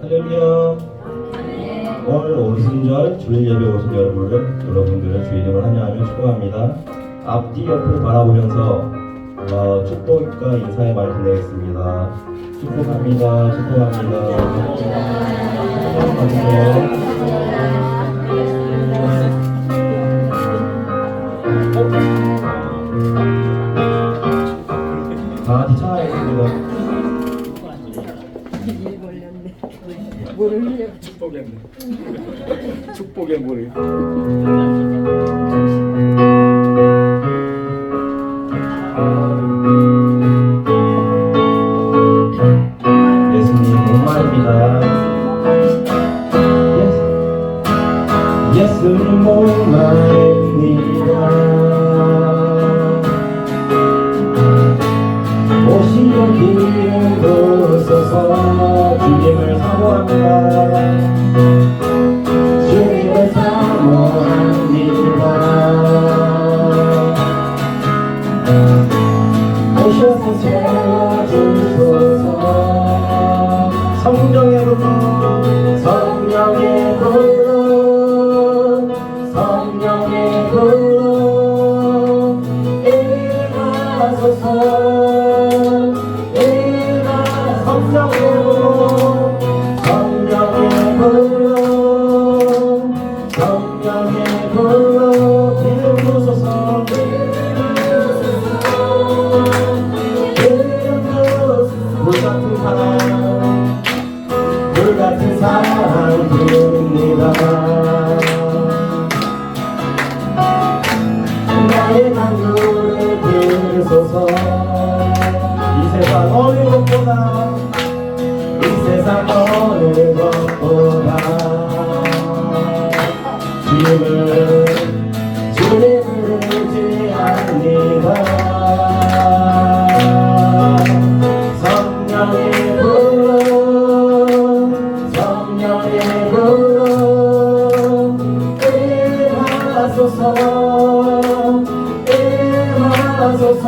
할렐루야. 오늘 오순절 주일 예배 오신 여러분들을 주 이름을 환영하며 축복합니다. 앞뒤 옆을 바라보면서 축복과 인사의 말 드리겠습니다. 축복합니다. 축복합니다. 축복합니다. 다 같이 찬양했습니다. 뭐를 흘려? 축복의 물. 축복의 물. 예수님 목마릅니다. 예수님 목마릅니다. 오시는 길 부소서. 주님을 사모합니다. 주님을 사모합니다. 오셔서 채워주소서. 성령의 불로, 성령의 불로, 성령의 불로 임하소서. 성령의 불로, 성령의 불로 기름 부소서. 불같은 사랑, 불같은 사랑 부릅니다. 나의 간구를 들으소서. 이 세상 어느 것보다, 이 세상 어느 것보다 주님을 의지합니다. 성령의 불로, 성령의 불로 임하소서. 임하소서.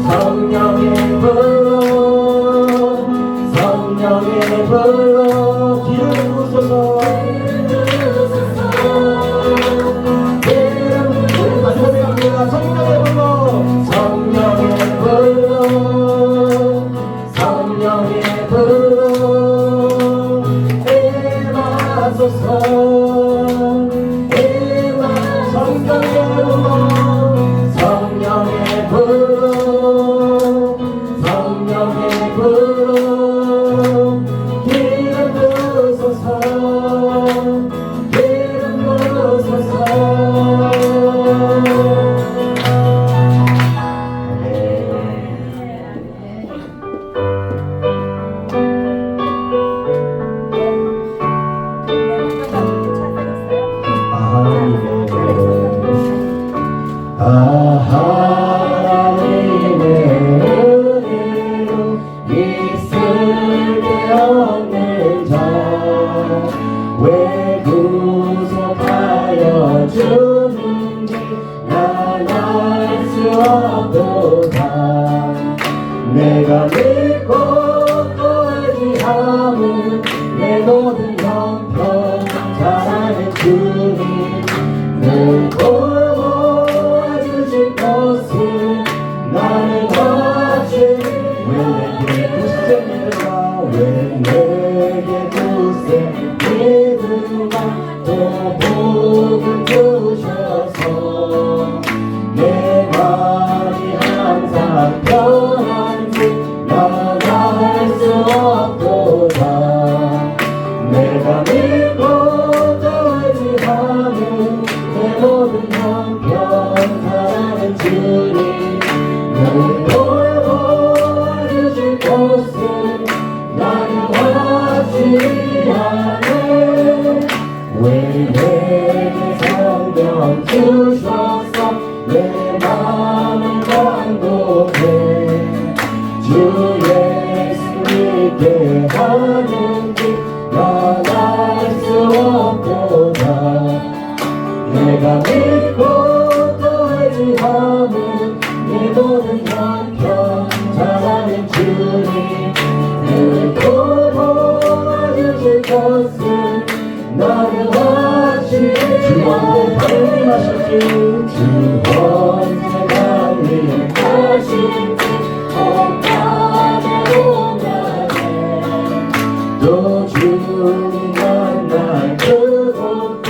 성령의 불로, 성령의 불로 기름 부소서. 성령의 불로, 성령의 불로, 성령의 불로 임하소서. 성령의 불로, 성령의 불로 기름 부소서. 기름 부소서. 하나님의 은혜로 있을 데 없는 자, 왜 구속하여 주는지 난 알 수 없도다. 내가 믿고 또 의지함은 내 모든 형편 잘 아는 주님 늘 돌보아주실 것을 나는 알지. 왜 내게 굳세 믿으라, 왜 내게 굳세 믿으라. 또 복을 주셔서 내 마음이 항상 편한지 난 알 수 없도다. 내가 믿고 또 의지하는 내 모든 형편 사랑은 주님 늘 돌보아주실 것을 나는 알지 않네. 왜 내게 성령 주셔서 내 마음을 감독해. 주 예수 믿게 하는지 난 알 수 없도다. 내가 믿고 또 하실지 주 언제가 위하실지 오가네 또 주님 만날 그곳도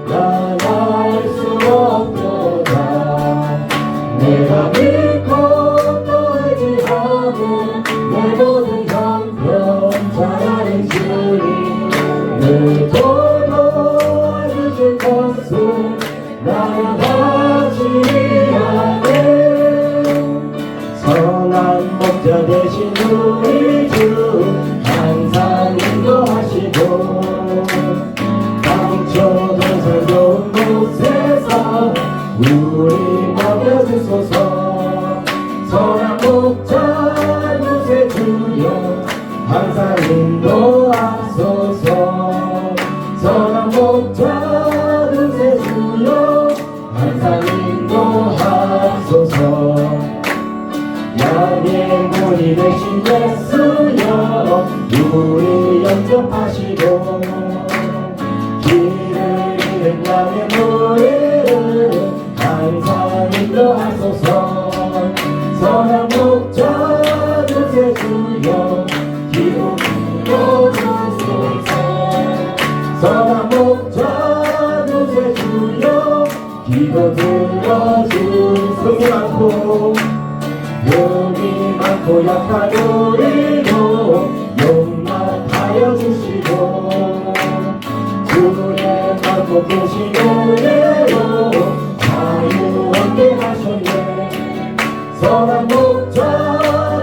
나갈 수 없도다 내가 믿고 또 의지하는 내 모든 형편 잘하는 주님 늘 도와주실 것을 나는 하지 않네 선한 목자 되신 우리 주 항상 인도하시고 강초 동산 좋은 곳에서 우리 먹여주소서 선한 목자 누세 주여 항상 인도하소서 선한 목자 누세 주여 항상 인도하소서 양의 문이 되신 예수여 우리 영접하시고 길을 잃은 양의 무리를 항상 인도하소서 선한 목자 두세 주여 기도 들어주소서 선한 목자 두세 주여 기도 들어주소서 용이 많고 약한 우리도 용납하여 주시고 주의 많고 크신 은혜로 자유 얻게 하셨네 선한 목자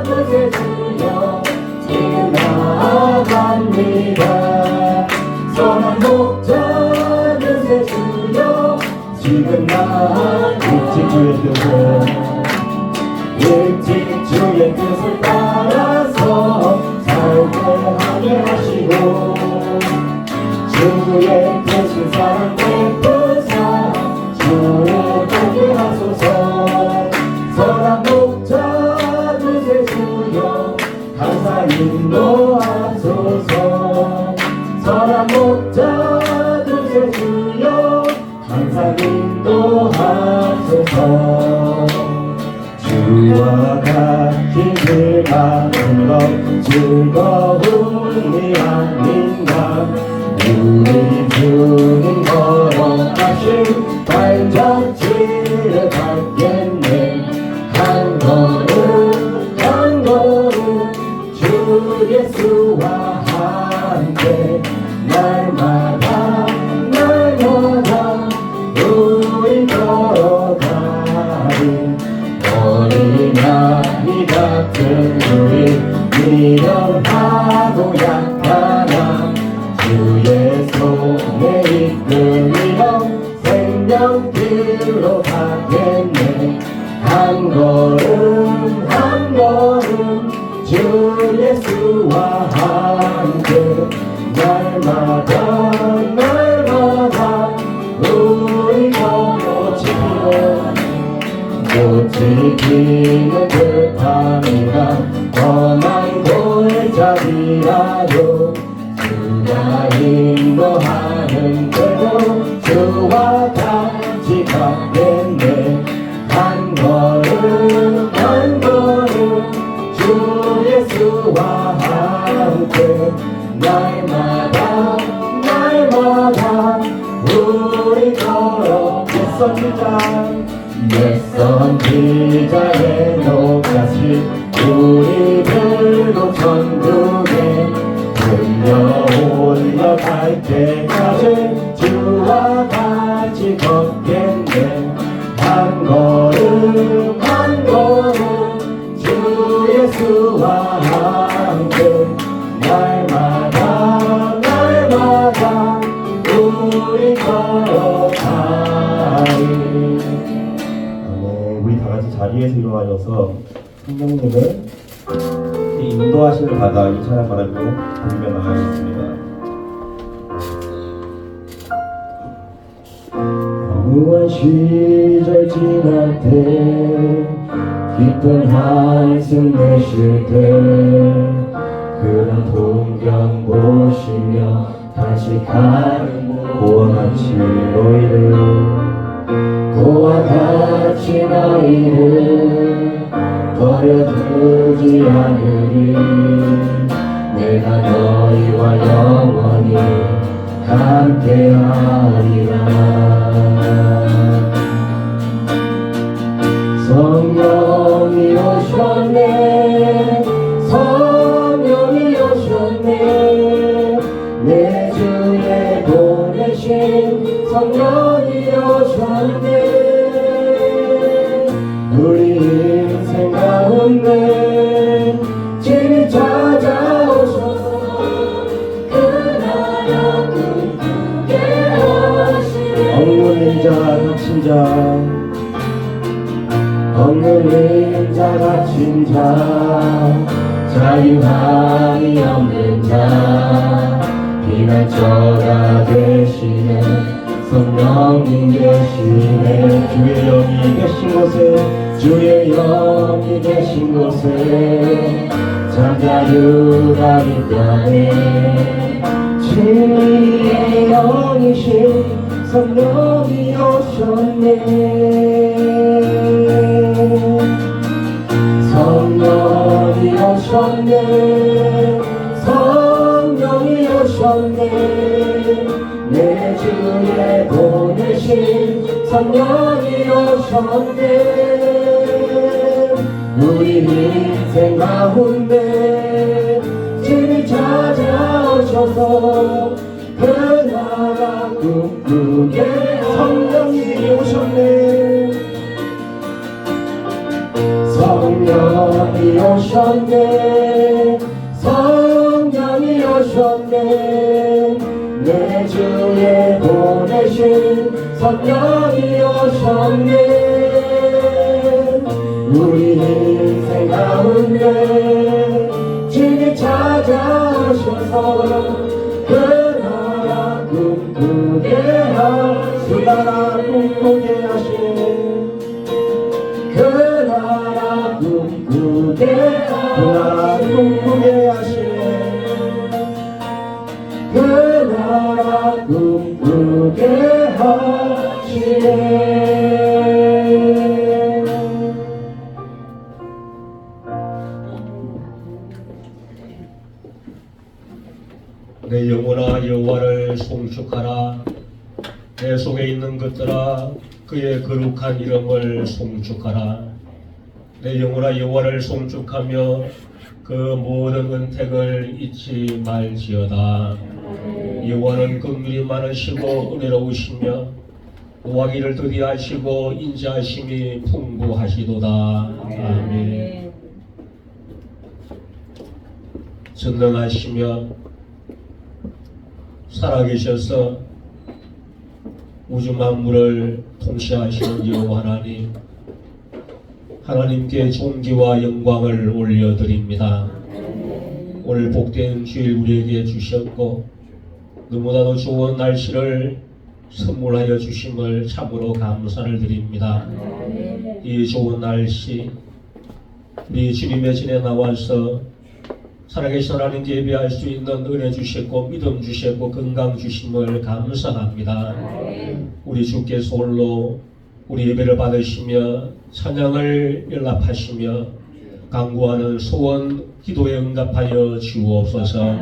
두세 주여 지금 나아갑니다 선한 목자 두세 주여 지금 일찍 주의 뜻을 일찍 주의 뜻을 따라서 살게 하게 하시고 주의 뜻인 사랑 베푸사 주를 닮게 하소서 선한 목자 두세 주여 항상 인도하소서 선한 목자 두세 주여 항상 인도하소서 주와 같이 길 가는 것 즐거움이 아닌가 우리 주님 걸어가신 발자취를 밟겠네 한 걸음 한 걸음 주 예수와 함께 날마다 날마다 우리 걸어가리 어린아이 같은 우리 미련하고 약하나 주의 손에 이끌리어 생명길로 가겠네 한 걸음 한 걸음 주 예수와 함께 날마다 날마다 우리 걸어지고 꽃이 피는 듯합니다 험한 골짜기라도 주가 인도하는 대로 주와 같이 가겠네 한 걸음 한 걸음 주 예수와 함께 날마다 날마다 우리 걸어 낯선 기자의 녹같이 우리 들고 천국에 흘려 올라갈 때까지 주와 같이 걷겠네 한 걸음 한 걸음 주 예수와 함께 날마다 날마다 우리 걸어가리 우리 다 같이 자리에서 일어나셔서 성령님을 인도하시는 바다 이 찬양 바라며 부르며 나가겠습니다. 무한 시절 지날 때 깊은 한숨 내쉴 때 그런 풍경 보시며 다시 가는 곳 그와 같이 너희를 버려두지 않으리. 내가 너희와 영원히 함께하리라. 성령이 오셨네, 성령이 오셨네, 내 주에 보내신 성령이 오셨네. 우리 인생 가운데 진이 찾아오셔서 그 나라 꿈꾸게 하시네. 없는 자 갇힌 자, 없는 자 갇힌 자, 자유함이 없는 자, 피난처가 되시는 성령님 계시네. 주의 영이 계신 곳에, 주의 영이 계신 곳에 참 자유가 있다네. 진리의 영이신 성령이 오셨네. 성령이 오셨네, 성령이 오셨네, 내 주에 보내신 성령이 오셨네. 우리 인생 가운데 진이 찾아오셔서 그 나라 꿈꾸게 성령이 오셨네. 성령이 오셨네, 성령이 오셨네, 내 주에 보내신 성령이 오셨네. 우리 인생 가운데 진이 찾아오셔서 그 나라 꿈꾸게 그 나라 꿈꾸게 하시네. 그 나라 꿈꾸게, 그 나라 꿈꾸게 하시네. 그 나라 꿈꾸게 하시네. 내 영혼아 여호와를 송축하라. 내 속에 있는 것들아 그의 거룩한 이름을 송축하라. 내 영혼아 여호와를 송축하며 그 모든 은택을 잊지 말지어다. 여호와는 긍휼이 많으시고 은혜로우시며 노하기를 더디하시고 인자하심이 풍부하시도다. 아멘. 전능하시며 살아계셔서 우주 만물을 통치하시는 여호와 하나님, 하나님께 존귀와 영광을 올려드립니다. 오늘 복된 주일 우리에게 주셨고 너무나도 좋은 날씨를 선물하여 주심을 참으로 감사를 드립니다. 이 좋은 날씨 우리 주님의 전에 나와서 살아계신 하나님께 예배할 수 있는 은혜 주셨고 믿음 주셨고 건강 주심을 감사합니다. 우리 주께서 홀로 우리 예배를 받으시며 찬양을 연락하시며 간구하는 소원 기도에 응답하여 주옵소서.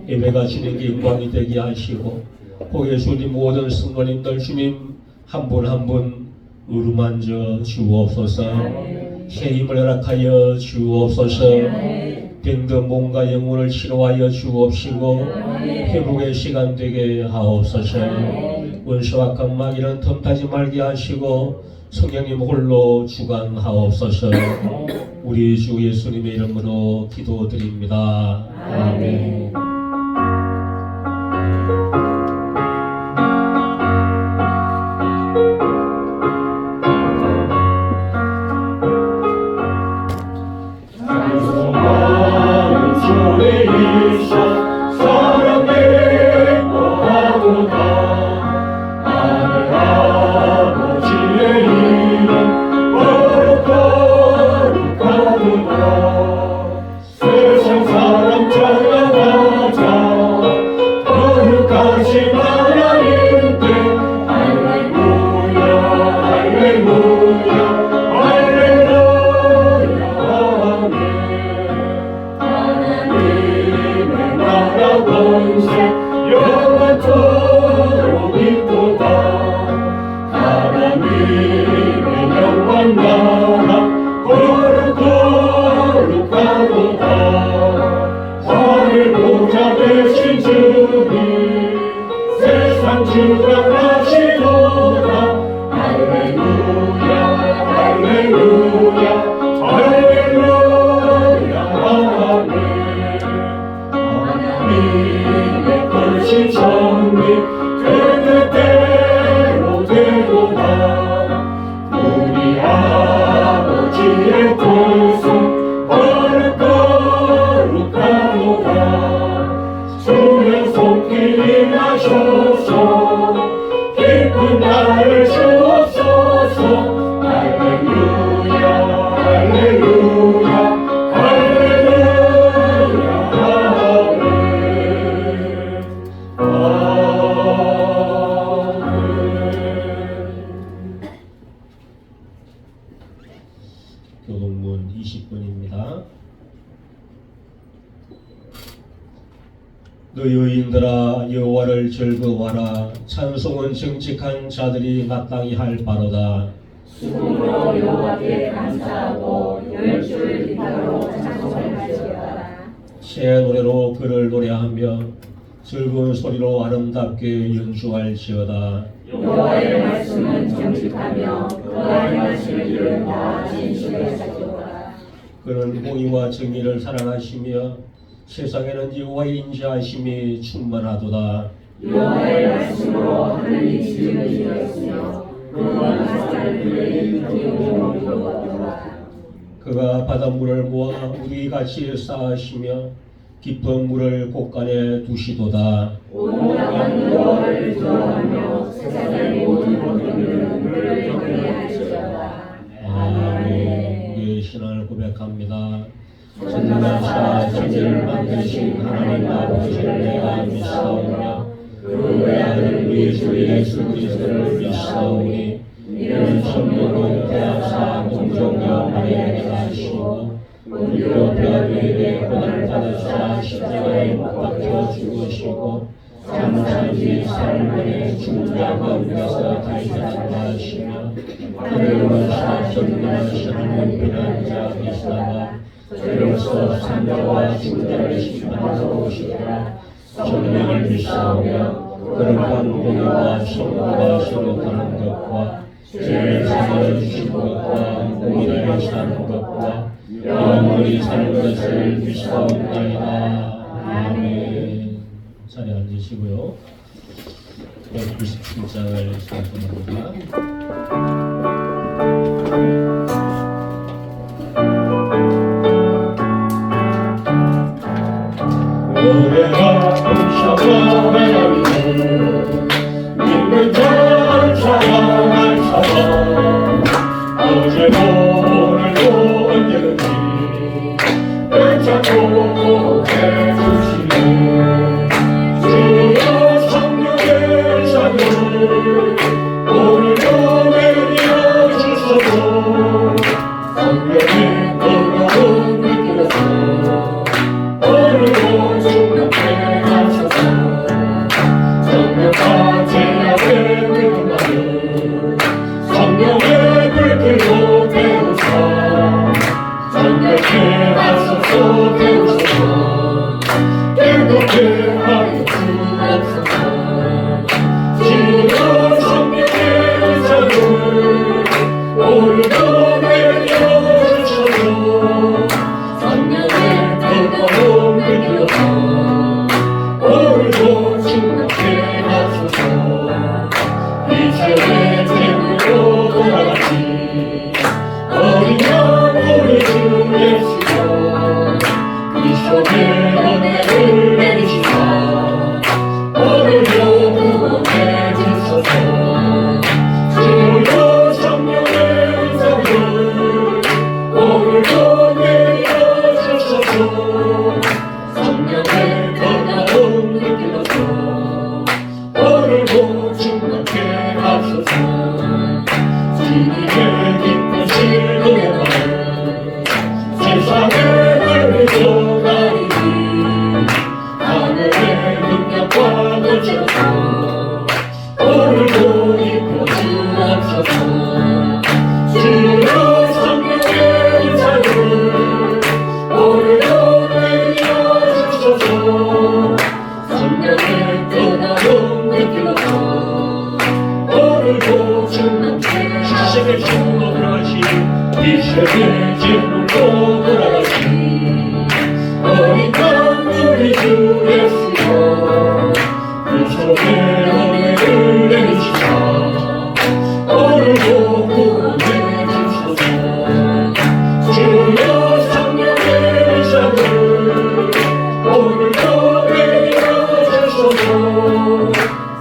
예배가 주님께 영광이 되게 하시고 거기에 주님 모든 성도님들 주님 한 분 한 분 어루만져 주옵소서. 새 힘을 허락하여 주옵소서. 병든 몸과 영혼을 치료하여 주옵시고 회복의 시간 되게 하옵소서. 원수와 강마귀는 틈타지 말게 하시고 성령님 홀로 주관하옵소서. 우리 주 예수님의 이름으로 기도드립니다. 아멘. 세상 사람 전하다 하나님의 영광 나라 거룩거룩하도다. 하늘 보좌 되신 주님 세상 주관하시도다. 할렐루야 할렐루야 할렐루야 아멘. 하나님의 크신 정리 그 뜻대로 되도다. 우리 아버지의 뜻은 거룩거룩하도다. 주의 손길이 하셔서 기쁜 날을 주옵소서. 할렐루야 할렐루야 할렐루야 아멘. 교동문 20분입니다. 너희 의인들아 여호와를 즐거워하라. 찬송은 정직한 자들이 마땅히 할 바로다. 수고로 여호와께 감사하고 열줄 기타로 찬송할지어다. 새 노래로 그를 노래하며 즐거운 소리로 아름답게 연주할지어다. 여호와의 말씀은 정직하며 그의 말씀을 이룬다 진실의 사도다. 그는 공의와 정의를 사랑하시며 세상에는 여호와의 인자하심이 충만하도다. 여호와의 말씀으로 하늘이 지으시었으며 그와 바다를 그의 기울여 이루었도다. 그가 바닷물을 모아 우리같이 쌓으시며 깊은 물을 곳간에 두시도다. 온갖 여호와를 두려워하며 세상의 모든 것들은 그를 경외할지어다. 아멘. 우리의 신앙을 고백합니다. 전능하사 천지를 만드신 하나님 아버지를 내가 믿사오며 그 외아들 우리 주 예수 그리스도를 믿사오니 이는 성령으로 잉태하사 동정녀 마리아에게 나시고 본디오 빌라도에게 고난을 받으사 십자가에 못 박혀 죽으시고 장사한 지 사흘 만에 죽은 자 가운데서 다시 살아나시며 하늘을 오르사 전능하신 하나님 비난자 계시다가 저로서 산자와 죽은 자를 심판하러 오시더라. 성령을 믿사오며 그런 공의와 성도가 서로하는 것과 죄를 사하여 주신 것과 공의를 사는 것과 영원히 사는 것을 믿사옵나이다. 아멘. 자리에 앉으시고요. 197장을 시작합니다. 노래가 훔쳐보내는 믿는 자를 사랑할 사람 어제도 오늘도 언제든지 괜찮고 해주시는 주여 성령의 자녀를 오늘도 내려 주소서. 성령의 놀라운 느껴서 오늘도 충격해 하셔서 성령과 제 앞에 믿음하는 성령의 불길로 주여 성령의 은사를 오늘도 내려주소서. 성령의 뜨거운 느끼소서. 오늘도 주님께 시생의 진로 돌아가시 이 세계 진로로 돌아가시 어린 양 우리 주 예수여 그 속에 은혜를 내리시사 오늘도 구원해 주소서. 주여 성령의 은사를 오늘도 내려주소서.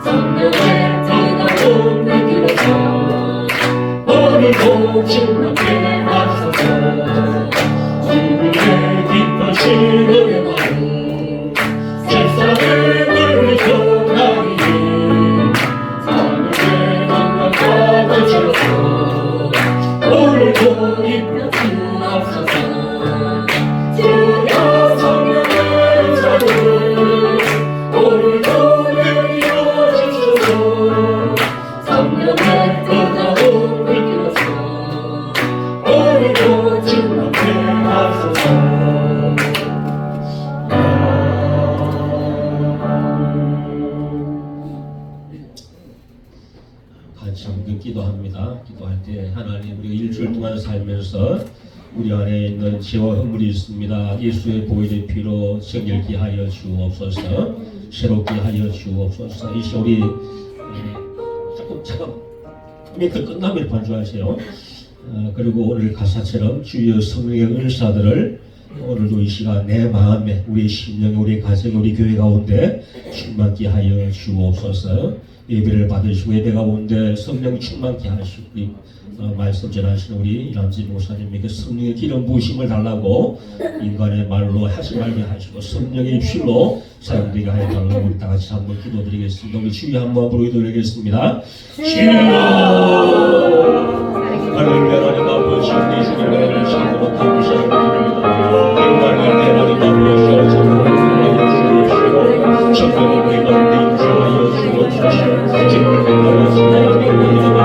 성령의 뜨거운 느끼소서. 오늘도 주님께 하소서. 주님의 기뻐진 노래만 세상에 물리쳐 나이니 하늘의 강가가 되셔서 오늘도 기뻐 주옵소서. 주여 성령의 은사를 오늘도 내려주소서. 성령의 뜨거운 느끼소서. 오늘도 주님께 하소서. 같이 함께 기도합니다. 기도할 때 하나님 우리가 일주일 동안 살면서 우리 안에 있는 죄와 허물이 있습니다. 예수의 보혈의 피로 정결케 하여 주옵소서. 새롭게 하여 주옵소서. 이 시간 우리 조금 멘트 끝나면 반주하세요. 그리고 오늘 가사처럼 주여 성령의 은사들을 오늘도 이 시간 내 마음에 우리 심령에 우리 가정에 우리 교회 가운데 충만케 하여 주옵소서. 예배를 받으시고 예배 가운데 성령 충만케 하시고 우리 말씀 전하시는 우리 이남지 목사님에게 성령의 기름 부으심을 달라고 인간의 말로 하지 말게 하시고 성령의 필로 사용되게 하여 달라고 우리 다 같이 한번 기도드리겠습니다. 우리 주여 한번 부르게 드리겠습니다. 주여 하나님 하나님 아버지 우리 주님의 은혜를 참으로 감사드립니다. 인간의 하나님 아버지 주옵시고 성령의 우리 가운데 인도하여 주옵소서. 지금을 감사합니다.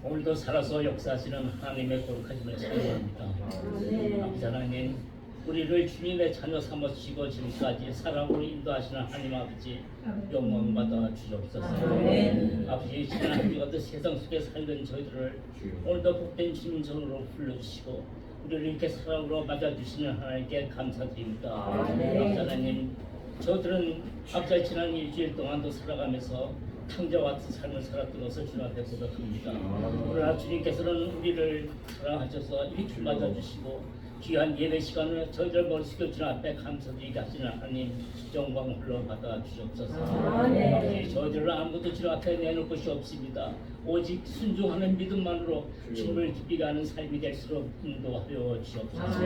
오늘도 살아서 역사하시는 하나님의 거룩하심을 찬양합니다. 아버지 하나님, 우리를 주님의 자녀 삼으시고 지금까지 사랑으로 인도하시는 하나님 아버지 영광받아 주옵소서. 아버지 지난 한 주간 세상 속에 살던 저희들을 오늘도 복된 주님 전으로 불러주시고 우리를 이렇게 사랑으로 맞아주시는 하나님께 감사드립니다. 아버지 하나님, 저들은 아버지 지난 일주일 동안도 살아가면서 탕자와 같은 삶을 살았던 것을 주님 앞에 고백합니다. 그러나 주님께서는 우리를 사랑하셔서 이렇게 맞아주시고 귀한 예배 시간을 저희들 머릿속에 주님 앞에 감사드리게 하시는 하나님 영광 흘러 받아 주옵소서. 아버지 저희들은 아무것도 주님 앞에 내놓을 것이 없습니다. 오직 순종하는 믿음만으로 주님을 기쁘게 하는 삶이 될수록 인도하여 주옵소서.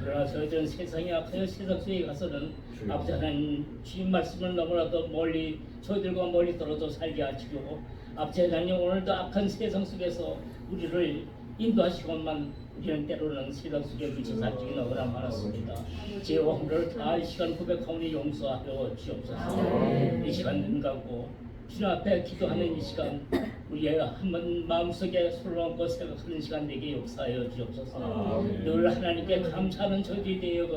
그러나 저희들은 세상에 악하여 세상 속에 가서는 아버지 하나님 주님 말씀을 너무나도 멀리 저희들과 멀리 떨어져 살게 하시고 아버지 하나님 오늘도 악한 세상 속에서 우리를 인도하시고만 우리는 때로는 세상 속에 미쳐 살기 너무나 많았습니다. 죄와 허물을 다할 시간 고백하오니 용서하여 주옵소서. 이 시간 눈 감고 주님 앞에 기도하는 이 시간 우리의 한번 마음속에 솔로얹고 생각하는 시간 되게 역사하여 주옵소서. 늘 하나님께 감사하는 저희들이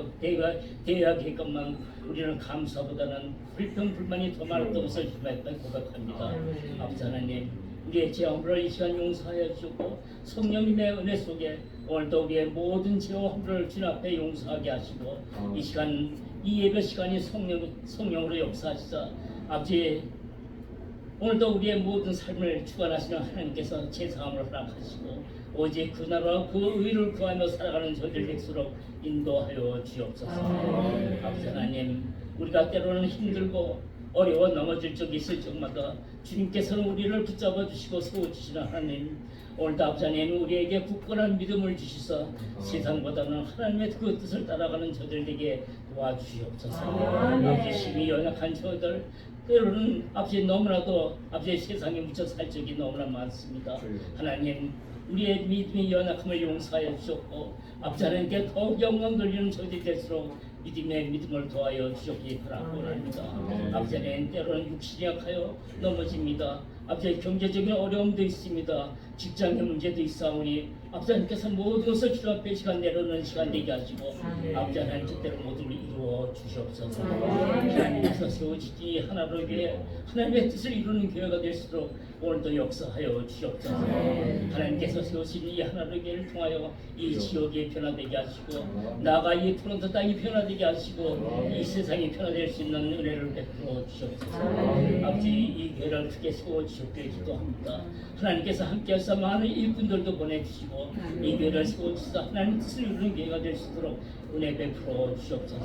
되어야겠건만 우리는 감사보다는 불평 불만이 더 많았던 것을 주님 앞에 고백합니다. 아버지 하나님 우리의 죄와 허물을 이 시간 용서하여 주고 성령님의 은혜 속에 오늘도 우리의 모든 죄와 허물을 주님 앞에 용서하게 하시고 이 시간 이 예배 시간이 성령으로 역사하시자 아버지 오늘도 우리의 모든 삶을 주관하시는 하나님께서 제사함을 허락하시고 오직 그 나라와 그 의를 구하며 살아가는 저희들 될수록 인도하여 주옵소서. 아버지 하나님 우리가 때로는 힘들고 어려워 넘어질 적이 있을 적마다 주님께서는 우리를 붙잡아 주시고 세워주시는 하나님 오늘도 아버지 하나님 우리에게 굳건한 믿음을 주시사 세상보다는 하나님의 그 뜻을 따라가는 저들에게 도와주시옵소서. 아버지 힘이 연약한 저들 때로는 아버지 너무나도 아버지 세상에 묻혀 살 적이 너무나 많습니다. 하나님 우리의 믿음의 연약함을 용서하여 주셨고 아버지 하나님께 더욱 영광 돌리는 저희들이 될수록 믿음의 믿음을 도하여 주시기 바랍니다. 아버지 하나님 때로는 육신이 약하여 넘어집니다. 아버지 경제적인 어려움도 있습니다. 직장의 문제도 있사오니 아버지 하나님께서 모든 것을 주님 앞에 시간 내려놓는 시간 되게 하시고 아버지 하나님 뜻대로 모든 걸 이루어 주시옵소서. 하나님께서 세워지기 하나로 교회 하나님의 뜻을 이루는 교회가 될수록 오늘도 역사하여 주시옵소서. 하나님께서 세우신 이 하나로 교회를 통하여 이 지역이 변화되게 하시고 나아가 이 토론토 땅이 변화되게 하시고 이 세상이 변화될 수 있는 은혜를 베풀어 주시옵소서. 아버지 이 교회를 크게 세워주셨기를 기도합니다. 하나님께서 함께하사 많은 일꾼들도 보내주시고 이 교회를 세워주사 하나님 뜻을 이루는 교회가 될 수 있도록 은혜 베풀어 주시옵소서.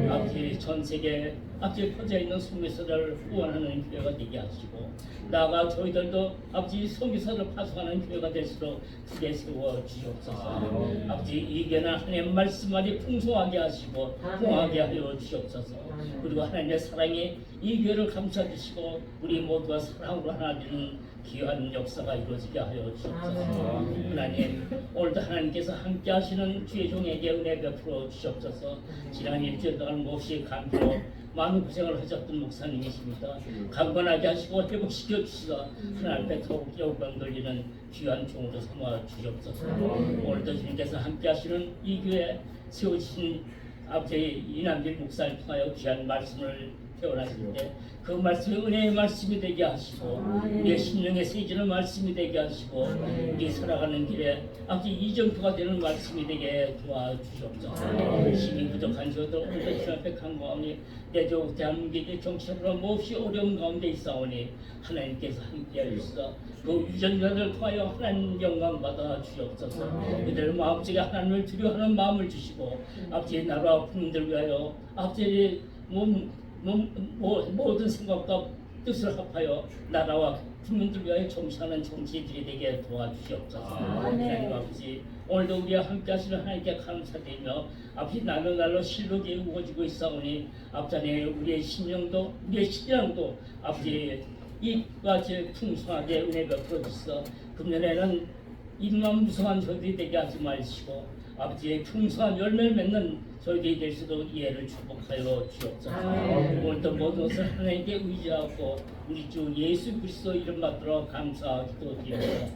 아버지 전 세계 아버지 퍼져 있는 선교사를 후원하는 교회가 되게 하시고 나아가 저희들도 아버지 선교사를 파송하는 교회가 될수록 크게 세워 주시옵소서. 아버지 이 교회는 하나님의 말씀만이 풍성하게 하시고 풍성하게 하여 주시옵소서. 그리고 하나님의 사랑이 이 교회를 감싸 주시고 우리 모두가 사랑으로 하나 되는 귀한 역사가 이루어지게 하여 주옵소서. 하나님 오늘도 하나님께서 함께 하시는 주의 종에게 은혜 베풀어 주시옵소서. 지난 일주일 동안 몹시 감기로 많은 고생을 하셨던 목사님이십니다. 강건하게 하시고 회복시켜 주시사 하나님 앞에 더욱 영광 돌리는 귀한 종으로 삼아 주시옵소서. 오늘도 주님께서 함께 하시는 이 교회 세우신 아버지 이남길 목사를 통하여 귀한 말씀을 태어나실 때 그 말씀이 은혜의 말씀이 되게 하시고 우리의 심령에 새기는 말씀이 되게 하시고 우리 살아가는 길에 아버지 이정표가 되는 말씀이 되게 도와주시옵소서. 힘이 부족한 저들 오늘도 주님 앞에 간구하오니 내조 대한민국의 정치적으로 몹시 어려운 가운데 있사오니 하나님께서 함께하여 주시사 그 유전자를 통하여 하나님 영광 받아 주시옵소서. 그들 마음속에 하나님을 두려워하는 마음을 주시고 아버지의 나라와 국민들 위하여 아버지의 모든 생각과 뜻을 합하여 나라와 국민들 위하여 정치하는 정치인들이 되게 도와주시옵소서. 하나님 아버지 오늘도 우리와 함께 하시는 하나님께 감사드리며 아버지 날로 실록이 우거지고 있사오니 아버지 우리의 심령도 우리의 신앙도 아버지 이와 같이 풍성하게 은혜 베풀어 주시어 금년에는 입만 무성한 저희들이 되게 하지 마시고 아버지의 풍성한 열매를 맺는 저희들이 될 수도 이해를 축복하여 주옵소서. 오늘도 모든 것을 하나님께 의지하고 우리 주 예수 그리스도 이름 받들어 감사 기도드립니다.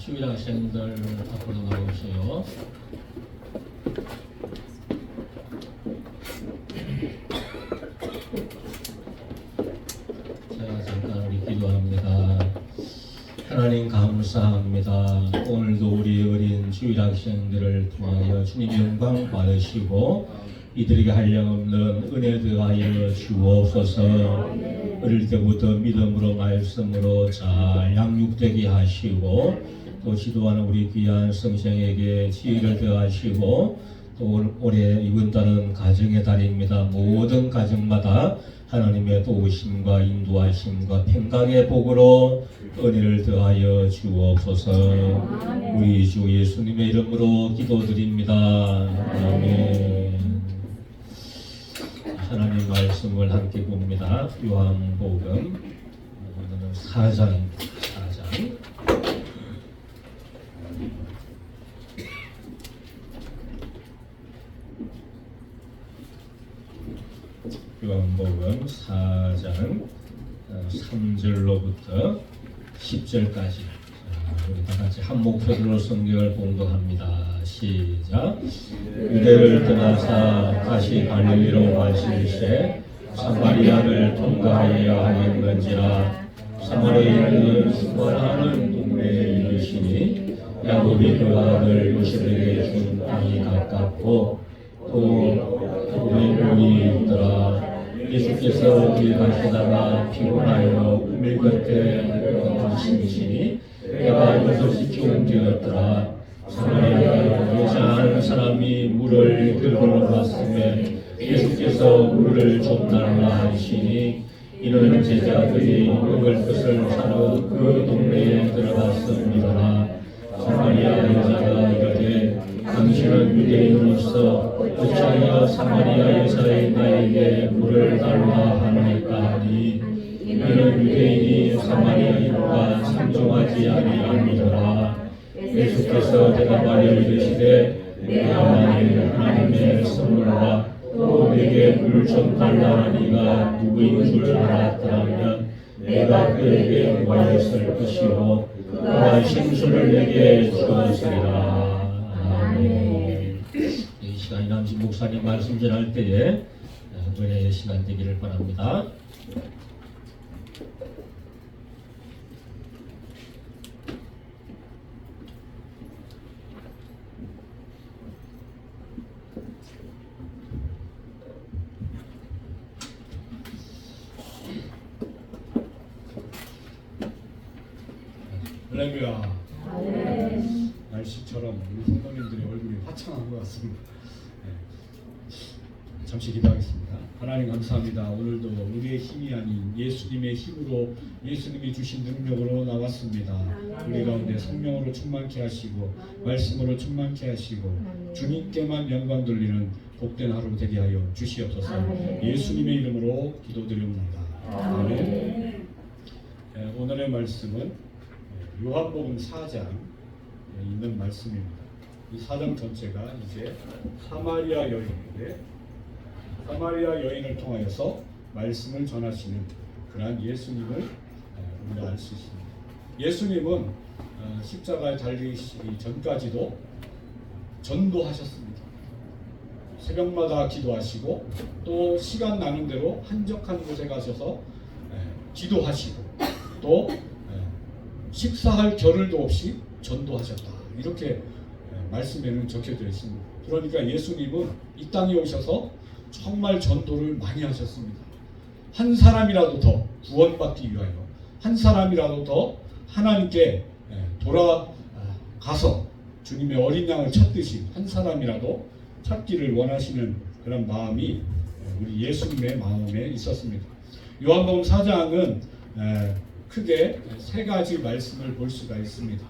주일 학생들 앞으로 나오세요. 자, 잠깐 우리 기도합니다. 하나님 감사합니다. 오늘도 우리 어린 주일 학생들을 통하여 주님 영광 받으시고 이들에게 한량없는 은혜 더하여 주옵소서. 어릴 때부터 믿음으로 말씀으로 잘 양육되게 하시고 또 지도하는 우리 귀한 성생에게 지혜를 더하시고 또 올해 이번 달은 가정의 달입니다. 모든 가정마다 하나님의 도우심과 인도하심과 평강의 복으로 은혜를 더하여 주옵소서. 우리 주 예수님의 이름으로 기도드립니다. 아멘. 하나님 말씀을 함께 봅니다. 요한복음 4장. 요한복음 4장 3절로부터 10절까지 우리 다 같이 한 목소리로 성경을 봉독합니다. 시작. 유대를 떠나사 다시 갈릴리로 가시되 사마리아를 통과하여야 하겠는지라. 사마리아는 수발하는 동네에 이르시니 야곱이 그 아들 요셉에게 준 땅이 가깝고 또 우리 있더라. 예수께서 길 가시다가 피곤하여 우물 곁에 가시니 내가 6시쯤 되었더라. 사마리아에 계지 않은 사람이 물을 들고 왔음에 예수께서 물을 좀 달라 하시니 이는 제자들이 먹을 것을 사러 그 동네에 들어갔습니다. 사마리아 여자가 이르되 당신은 유대인으로서 어찌하여 사마리아에서의 나에게 물을 달라 하나이까 하니 이는 유대인이 사마리아인과 상종하지 아니함이더라. 예수께서 대답하여 이르시되 내가 만일 하나님의 선물과 또 내게 물 좀 달라 하니가 누구인 줄 알았다면 내가 그에게 구하였을 것이요 그가 생수를 내게 주었으리라. 아멘. 이 시간 이남진 목사님 말씀 전할 때에 은혜의 시간 되기를 바랍니다. 할렐루야. 날씨처럼 우리 성도님들의 얼굴이 화창한 것 같습니다. 잠시 기도하겠습니다. 하나님 감사합니다. 오늘도 우리의 힘이 아닌 예수님의 힘으로 예수님이 주신 능력으로 나왔습니다. 우리 가운데 성령으로 충만케 하시고 말씀으로 충만케 하시고 주님께만 영광 돌리는 복된 하루 되게 하여 주시옵소서. 예수님의 이름으로 기도드립니다. 아멘. 오늘의 말씀은 요한복음 4장에 있는 말씀입니다. 이 4장 전체가 이제 사마리아 여인인데 사마리아 여인을 통하여서 말씀을 전하시는 그러한 예수님을 우리가 알 수 있습니다. 예수님은 십자가에 달리시기 전까지도 전도하셨습니다. 새벽마다 기도하시고 또 시간 나는 대로 한적한 곳에 가셔서 기도하시고 또 식사할 겨를도 없이 전도하셨다. 이렇게 말씀에는 적혀져 있습니다. 그러니까 예수님은 이 땅에 오셔서 정말 전도를 많이 하셨습니다. 한 사람이라도 더 구원받기 위하여 한 사람이라도 더 하나님께 돌아가서 주님의 어린 양을 찾듯이 한 사람이라도 찾기를 원하시는 그런 마음이 우리 예수님의 마음에 있었습니다. 요한복음 4장은 크게 세 가지 말씀을 볼 수가 있습니다.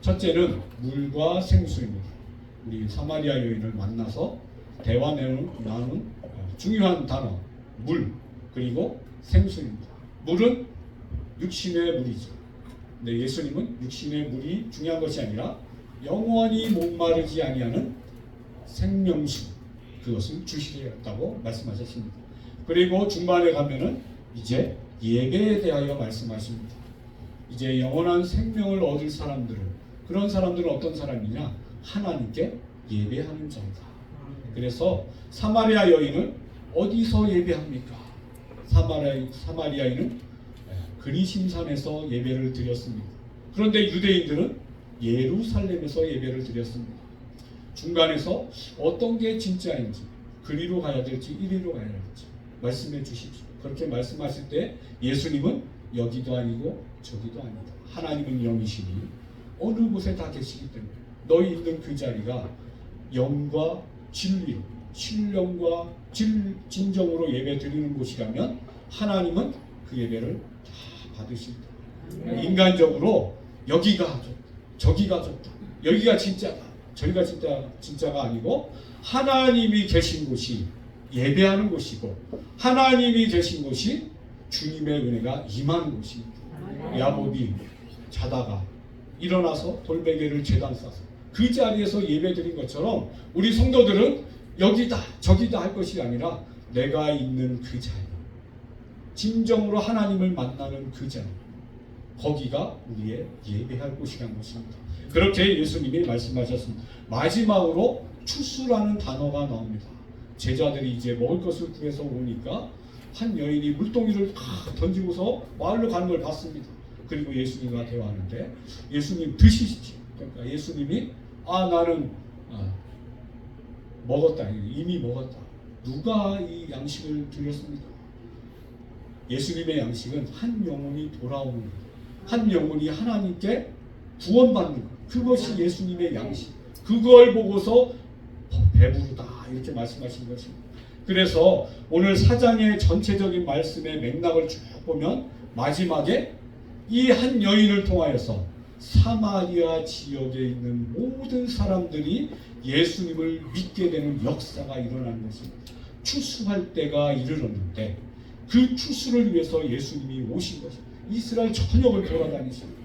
첫째는 물과 생수입니다. 우리 사마리아 여인을 만나서 대화 나눈 중요한 단어 물 그리고 생수입니다. 물은 육신의 물이죠. 근데 예수님은 육신의 물이 중요한 것이 아니라 영원히 목마르지 아니하는 생명수 그것을 주시겠다고 말씀하셨습니다. 그리고 중반에 가면은 이제 예배에 대하여 말씀하십니다. 이제 영원한 생명을 얻을 사람들은 그런 사람들은 어떤 사람이냐? 하나님께 예배하는 자이다. 그래서 사마리아 여인은 어디서 예배합니까? 사마리아인은 그리심산에서 예배를 드렸습니다. 그런데 유대인들은 예루살렘에서 예배를 드렸습니다. 중간에서 어떤 게 진짜인지 그리로 가야 될지 이리로 가야 될지 말씀해 주십시오. 그렇게 말씀하실 때 예수님은 여기도 아니고 저기도 아니다. 하나님은 영이시니 어느 곳에 다 계시기 때문에 너희 있는 그 자리가 영과 진리, 신령과 진정으로 예배 드리는 곳이라면 하나님은 그 예배를 다 받으신다. 인간적으로 여기가 좋다, 저기가 좋다, 여기가 진짜다, 저기가 진짜가 아니고 하나님이 계신 곳이 예배하는 곳이고 하나님이 계신 곳이 주님의 은혜가 임하는 곳입니다. 야곱이 자다가 일어나서 돌베개를 제단 싸서 그 자리에서 예배드린 것처럼 우리 성도들은 여기다 저기다 할 것이 아니라 내가 있는 그 자리, 진정으로 하나님을 만나는 그 자리, 거기가 우리의 예배할 곳이라는 것입니다. 그렇게 예수님이 말씀하셨습니다. 마지막으로 추수라는 단어가 나옵니다. 제자들이 이제 먹을 것을 구해서 오니까 한 여인이 물동이를 다 던지고서 마을로 가는 걸 봤습니다. 그리고 예수님과 대화하는데 예수님 드시십시오. 그러니까 예수님이 나는 먹었다. 이미 먹었다. 누가 이 양식을 드렸습니까? 예수님의 양식은 한 영혼이 돌아오는 것, 한 영혼이 하나님께 구원받는 것, 그것이 예수님의 양식. 그걸 보고서 배부르다 이렇게 말씀하신 것입니다. 그래서 오늘 4장의 전체적인 말씀의 맥락을 쭉 보면 마지막에 이 한 여인을 통하여서 사마리아 지역에 있는 모든 사람들이 예수님을 믿게 되는 역사가 일어나는 것입니다. 추수할 때가 이르렀는데 그 추수를 위해서 예수님이 오신 것입니다. 이스라엘 전역을 돌아다니십니다.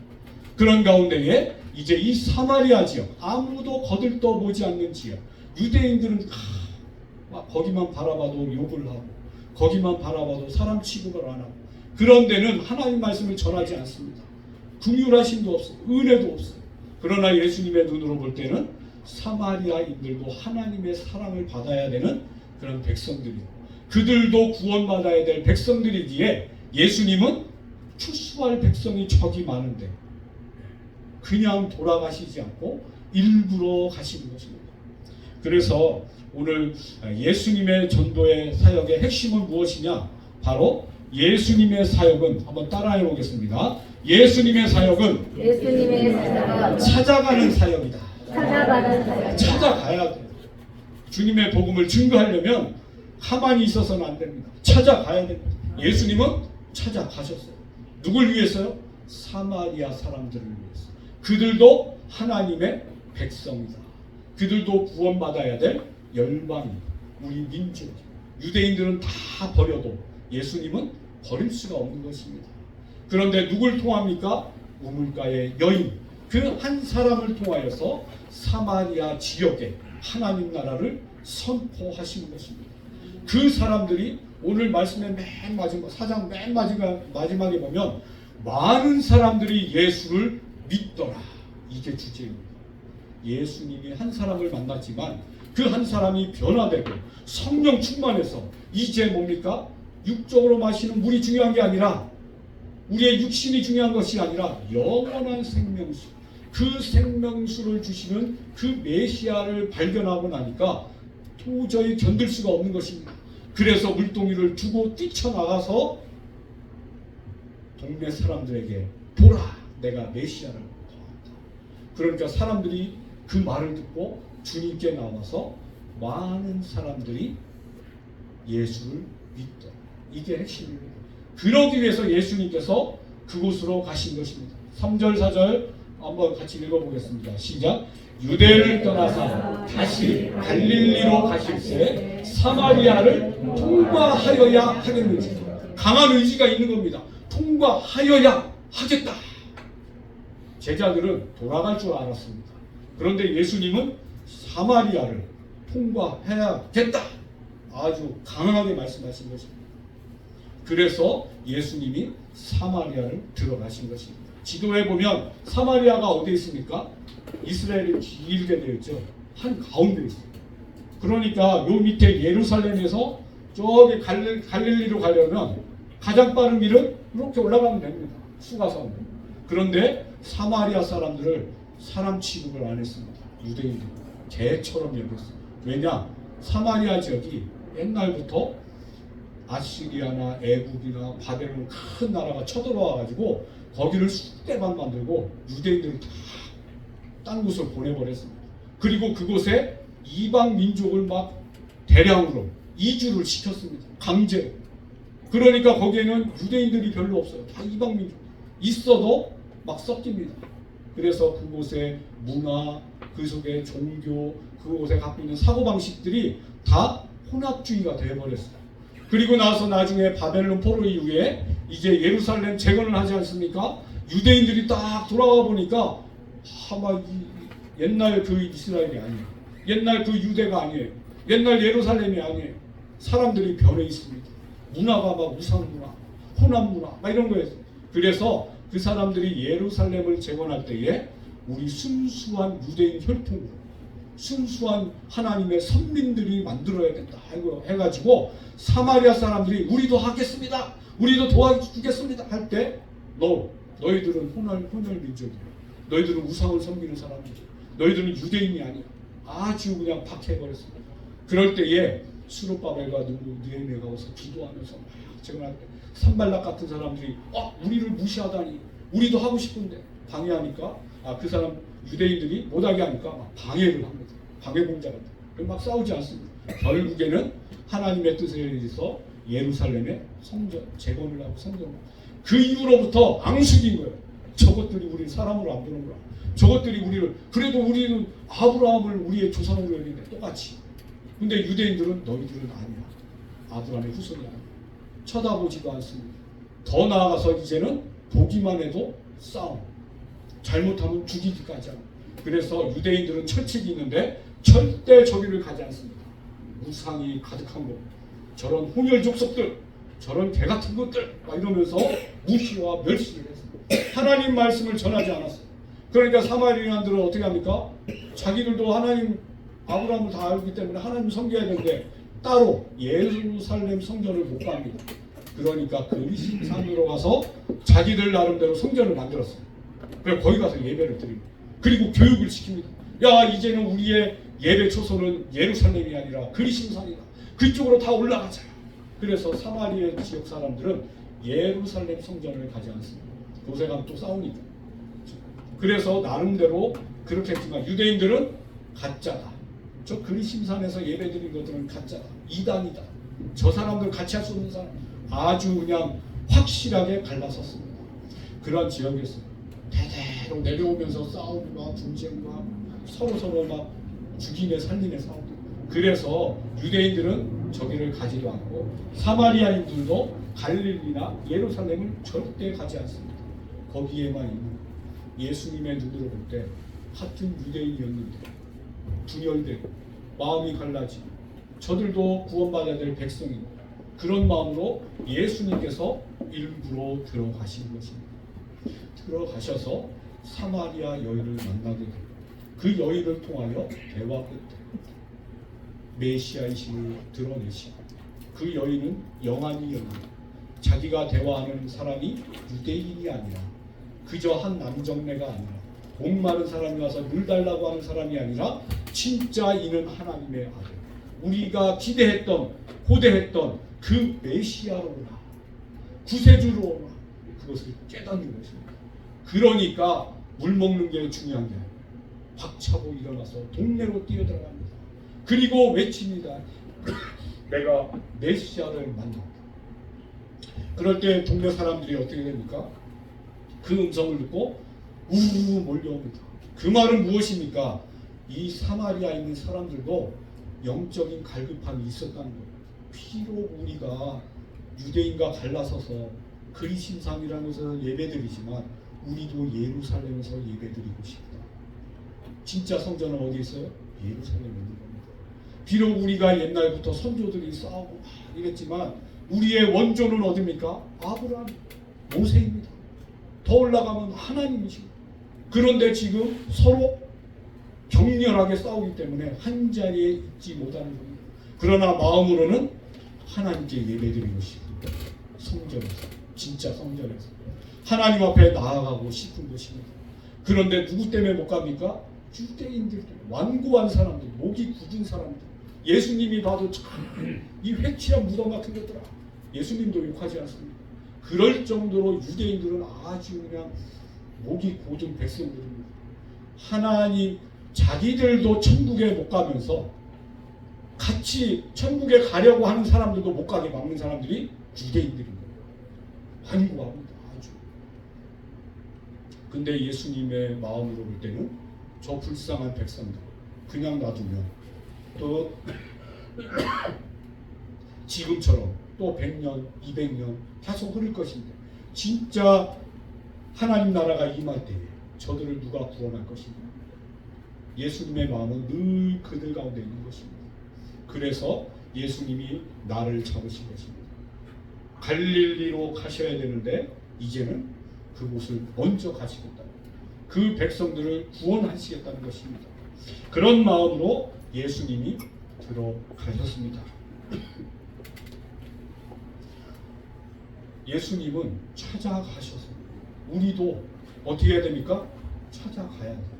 그런 가운데에 이제 이 사마리아 지역, 아무도 거들떠보지 않는 지역, 유대인들은 막 거기만 바라봐도 욕을 하고 거기만 바라봐도 사람 취급을 안 하고 그런 데는 하나님 말씀을 전하지 않습니다. 긍휼하심도 없어요. 은혜도 없어요. 그러나 예수님의 눈으로 볼 때는 사마리아인들도 하나님의 사랑을 받아야 되는 그런 백성들이고 그들도 구원받아야 될 백성들이기에 예수님은 추수할 백성이 저기 많은데 그냥 돌아가시지 않고 일부러 가시는 것입니다. 그래서 오늘 예수님의 전도의 사역의 핵심은 무엇이냐? 바로 예수님의 사역은 한번 따라해 보겠습니다. 예수님의 사역은 찾아가는 사역이다. 찾아가야 돼요. 주님의 복음을 증거하려면 가만히 있어서는 안 됩니다. 찾아가야 됩니다. 예수님은 찾아가셨어요. 누굴 위해서요? 사마리아 사람들을 위해서. 그들도 하나님의 백성이다. 그들도 구원받아야 될 열방이다. 우리 민족. 유대인들은 다 버려도 예수님은 버릴 수가 없는 것입니다. 그런데 누굴 통합니까? 우물가의 여인. 그 한 사람을 통하여서 사마리아 지역에 하나님 나라를 선포하시는 것입니다. 그 사람들이 오늘 말씀의 맨 마지막 4장 맨 마지막에 보면 많은 사람들이 예수를 믿더라. 이게 주제입니다. 예수님이 한 사람을 만났지만 그 한 사람이 변화되고 성령 충만해서 이제 뭡니까? 육적으로 마시는 물이 중요한 게 아니라 우리의 육신이 중요한 것이 아니라 영원한 생명수, 그 생명수를 주시는 그 메시아를 발견하고 나니까 도저히 견딜 수가 없는 것입니다. 그래서 물동이를 두고 뛰쳐나가서 동네 사람들에게 보라, 내가 메시아를 보았다. 그러니까 사람들이 그 말을 듣고 주님께 나와서 많은 사람들이 예수를 믿더라. 이게 핵심입니다. 그러기 위해서 예수님께서 그곳으로 가신 것입니다. 3절 4절 한번 같이 읽어보겠습니다. 시작. 유대를 떠나서 다시 갈릴리로 가실새 사마리아를 통과하여야 하겠는지. 강한 의지가 있는 겁니다. 통과하여야 하겠다. 제자들은 돌아갈 줄 알았습니다. 그런데 예수님은 사마리아를 통과해야겠다. 아주 강하게 말씀하신 것입니다. 그래서 예수님이 사마리아를 들어가신 것입니다. 지도에 보면 사마리아가 어디에 있습니까? 이스라엘이 길게 되어 있죠. 한 가운데 있어요. 그러니까 요 밑에 예루살렘에서 저기 갈릴리로 가려면 가장 빠른 길은 이렇게 올라가면 됩니다. 수가성. 그런데 사마리아 사람들을 사람 취급을 안 했습니다. 유대인들 개처럼 여겼어요. 왜냐? 사마리아 지역이 옛날부터 아시리아나 애국이나 바벨론 큰 나라가 쳐들어와 가지고 거기를 쑥대밭 만들고 유대인들을 다 딴 곳으로 보내버렸습니다. 그리고 그곳에 이방 민족을 막 대량으로 이주를 시켰습니다. 강제로. 그러니까 거기에는 유대인들이 별로 없어요. 다 이방 민족. 있어도 막 섞입니다. 그래서 그곳의 문화, 그 속의 종교, 그곳에 갖고 있는 사고방식들이 다 혼합주의가 되어버렸어요. 그리고 나서 나중에 바벨론 포로 이후에 이제 예루살렘 재건을 하지 않습니까? 유대인들이 딱 돌아와 보니까 아마 옛날 그 이스라엘이 아니에요. 옛날 그 유대가 아니에요. 옛날 예루살렘이 아니에요. 사람들이 변해 있습니다. 문화가 막 우상 문화, 혼합 문화 막 이런 거였어요. 그래서 그 사람들이 예루살렘을 재건할 때에 우리 순수한 유대인 혈통으로 순수한 하나님의 선민들이 만들어야 된다 해가지고 사마리아 사람들이 우리도 하겠습니다. 우리도 도와주겠습니다 할 때 너희들은 혼혈 민족이야. 너희들은 우상을 섬기는 사람이야. 너희들은 유대인이 아니야. 아주 그냥 박해버렸습니다. 그럴 때에 수르바벨과 느헤미야가 와서 기도하면서 정말 산발락 같은 사람들이 우리를 무시하다니 우리도 하고 싶은데 방해하니까 그 사람 유대인들이 못하게 하니까 막 방해를 합니다. 방해공작을 막 싸우지 않습니다. 결국에는 하나님의 뜻에 의해서 예루살렘의 성전 재건을 하고 성전을 그 이후로부터 앙숙인 거예요. 저것들이 우리를 사람으로 안 보는구나. 저것들이 우리를, 그래도 우리는 아브라함을 우리의 조상으로 여기는데 똑같이. 근데 유대인들은 너희들은 아니야. 아브라함의 후손이 아니야. 쳐다보지도 않습니다. 더 나아가서 이제는 보기만 해도 싸움. 잘못하면 죽이기까지 하고. 그래서 유대인들은 철칙이 있는데 절대 저기를 가지 않습니다. 무상이 가득한 것, 저런 혼혈 족속들, 저런 개 같은 것들 막 이러면서 무시와 멸시를 했습니다. 하나님 말씀을 전하지 않았어요. 그러니까 사마리아인들은 어떻게 합니까? 자기들도 하나님 아브라함을 다 알기 때문에 하나님 섬겨야 되는데 따로 예루살렘 성전을 못 갑니다. 그러니까 그리심 산으로 가서 자기들 나름대로 성전을 만들었어요. 그래서 거기 가서 예배를 드립니다. 그리고 교육을 시킵니다. 야, 이제는 우리의 예배 초소는 예루살렘이 아니라 그리심 산이다. 그쪽으로 다 올라가자. 그래서 사마리아 지역 사람들은 예루살렘 성전을 가지 않습니다. 요새 가면 또 싸우니까. 그래서 나름대로 그렇게 했지만 유대인들은 가짜다. 저 그리심산에서 예배드린 것들은 가짜다. 이단이다. 저 사람들 같이 할 수 없는 사람. 아주 그냥 확실하게 갈라섰습니다. 그런 지역이었어요. 대대로 내려오면서 싸움과 분쟁과 서로 막 죽이네 살리네 싸우고. 그래서 유대인들은 저기를 가지도 않고 사마리아인들도 갈릴리나 예루살렘을 절대 가지 않습니다. 거기에만 있는 예수님의 눈으로 볼 때 같은 유대인이었는데 분열되고 마음이 갈라지고 저들도 구원받아야 될 백성이고 그런 마음으로 예수님께서 일부러 들어가신 것입니다. 들어가셔서 사마리아 여인을 만나게 되고 그 여인을 통하여 대화 끝에 메시아이심을 드러내시고 그 여인은 영안이 열리고 자기가 대화하는 사람이 유대인이 아니라 그저 한 남정네가 아니라 목마른 사람이 와서 물 달라고 하는 사람이 아니라 진짜 이는 하나님의 아들, 우리가 기대했던 고대했던 그 메시아로 오라, 구세주로 오라, 그것을 깨닫는 것입니다. 그러니까 물 먹는 게 중요한 게 아니에요. 박차고 일어나서 동네로 뛰어들어갑니다. 그리고 외칩니다. 내가 메시아를 만난다. 그럴 때 동네 사람들이 어떻게 됩니까? 그 음성을 듣고 우르르 몰려옵니다. 그 말은 무엇입니까? 이 사마리아에 있는 사람들도 영적인 갈급함이 있었다는 거예요. 비록 우리가 유대인과 갈라서서 그리심산이라는 곳에서 예배드리지만 우리도 예루살렘에서 예배드리고 싶다. 진짜 성전은 어디 있어요? 예루살렘에 있는 겁니다. 비록 우리가 옛날부터 선조들이 싸우고 이랬지만 우리의 원조는 어디입니까? 아브라함, 모세입니다. 더 올라가면 하나님이시고 그런데 지금 서로 격렬하게 싸우기 때문에 한 자리에 있지 못하는 겁니다. 그러나 마음으로는 하나님께 예배드리고 싶습니다. 성전에서, 진짜 성전에서 하나님 앞에 나아가고 싶은 것입니다. 그런데 누구 때문에 못 갑니까? 유대인들 때문에. 완고한 사람들, 목이 굳은 사람들. 예수님이 봐도 참 이 회치한 무덤 같은 것들아, 예수님도 욕하지 않습니다. 그럴 정도로 유대인들은 아주 그냥 목이 고든 백성들입니다. 하나님 자기들도 천국에 못 가면서 같이 천국에 가려고 하는 사람들도 못 가게 막는 사람들이 유대인들입니다. 완고합니다. 아주. 근데 예수님의 마음으로 볼 때는 저 불쌍한 백성들 그냥 놔두면 또 지금처럼 또 100년, 200년 계속 흐를 것인데 진짜 하나님 나라가 임할 때에 저들을 누가 구원할 것인가? 예수님의 마음은 늘 그들 가운데 있는 것입니다. 그래서 예수님이 나를 잡으신 것입니다. 갈릴리로 가셔야 되는데 이제는 그곳을 먼저 가시겠다. 그 백성들을 구원하시겠다는 것입니다. 그런 마음으로 예수님이 들어가셨습니다. 예수님은 찾아가셔서 우리도 어떻게 해야 됩니까? 찾아가야 돼요.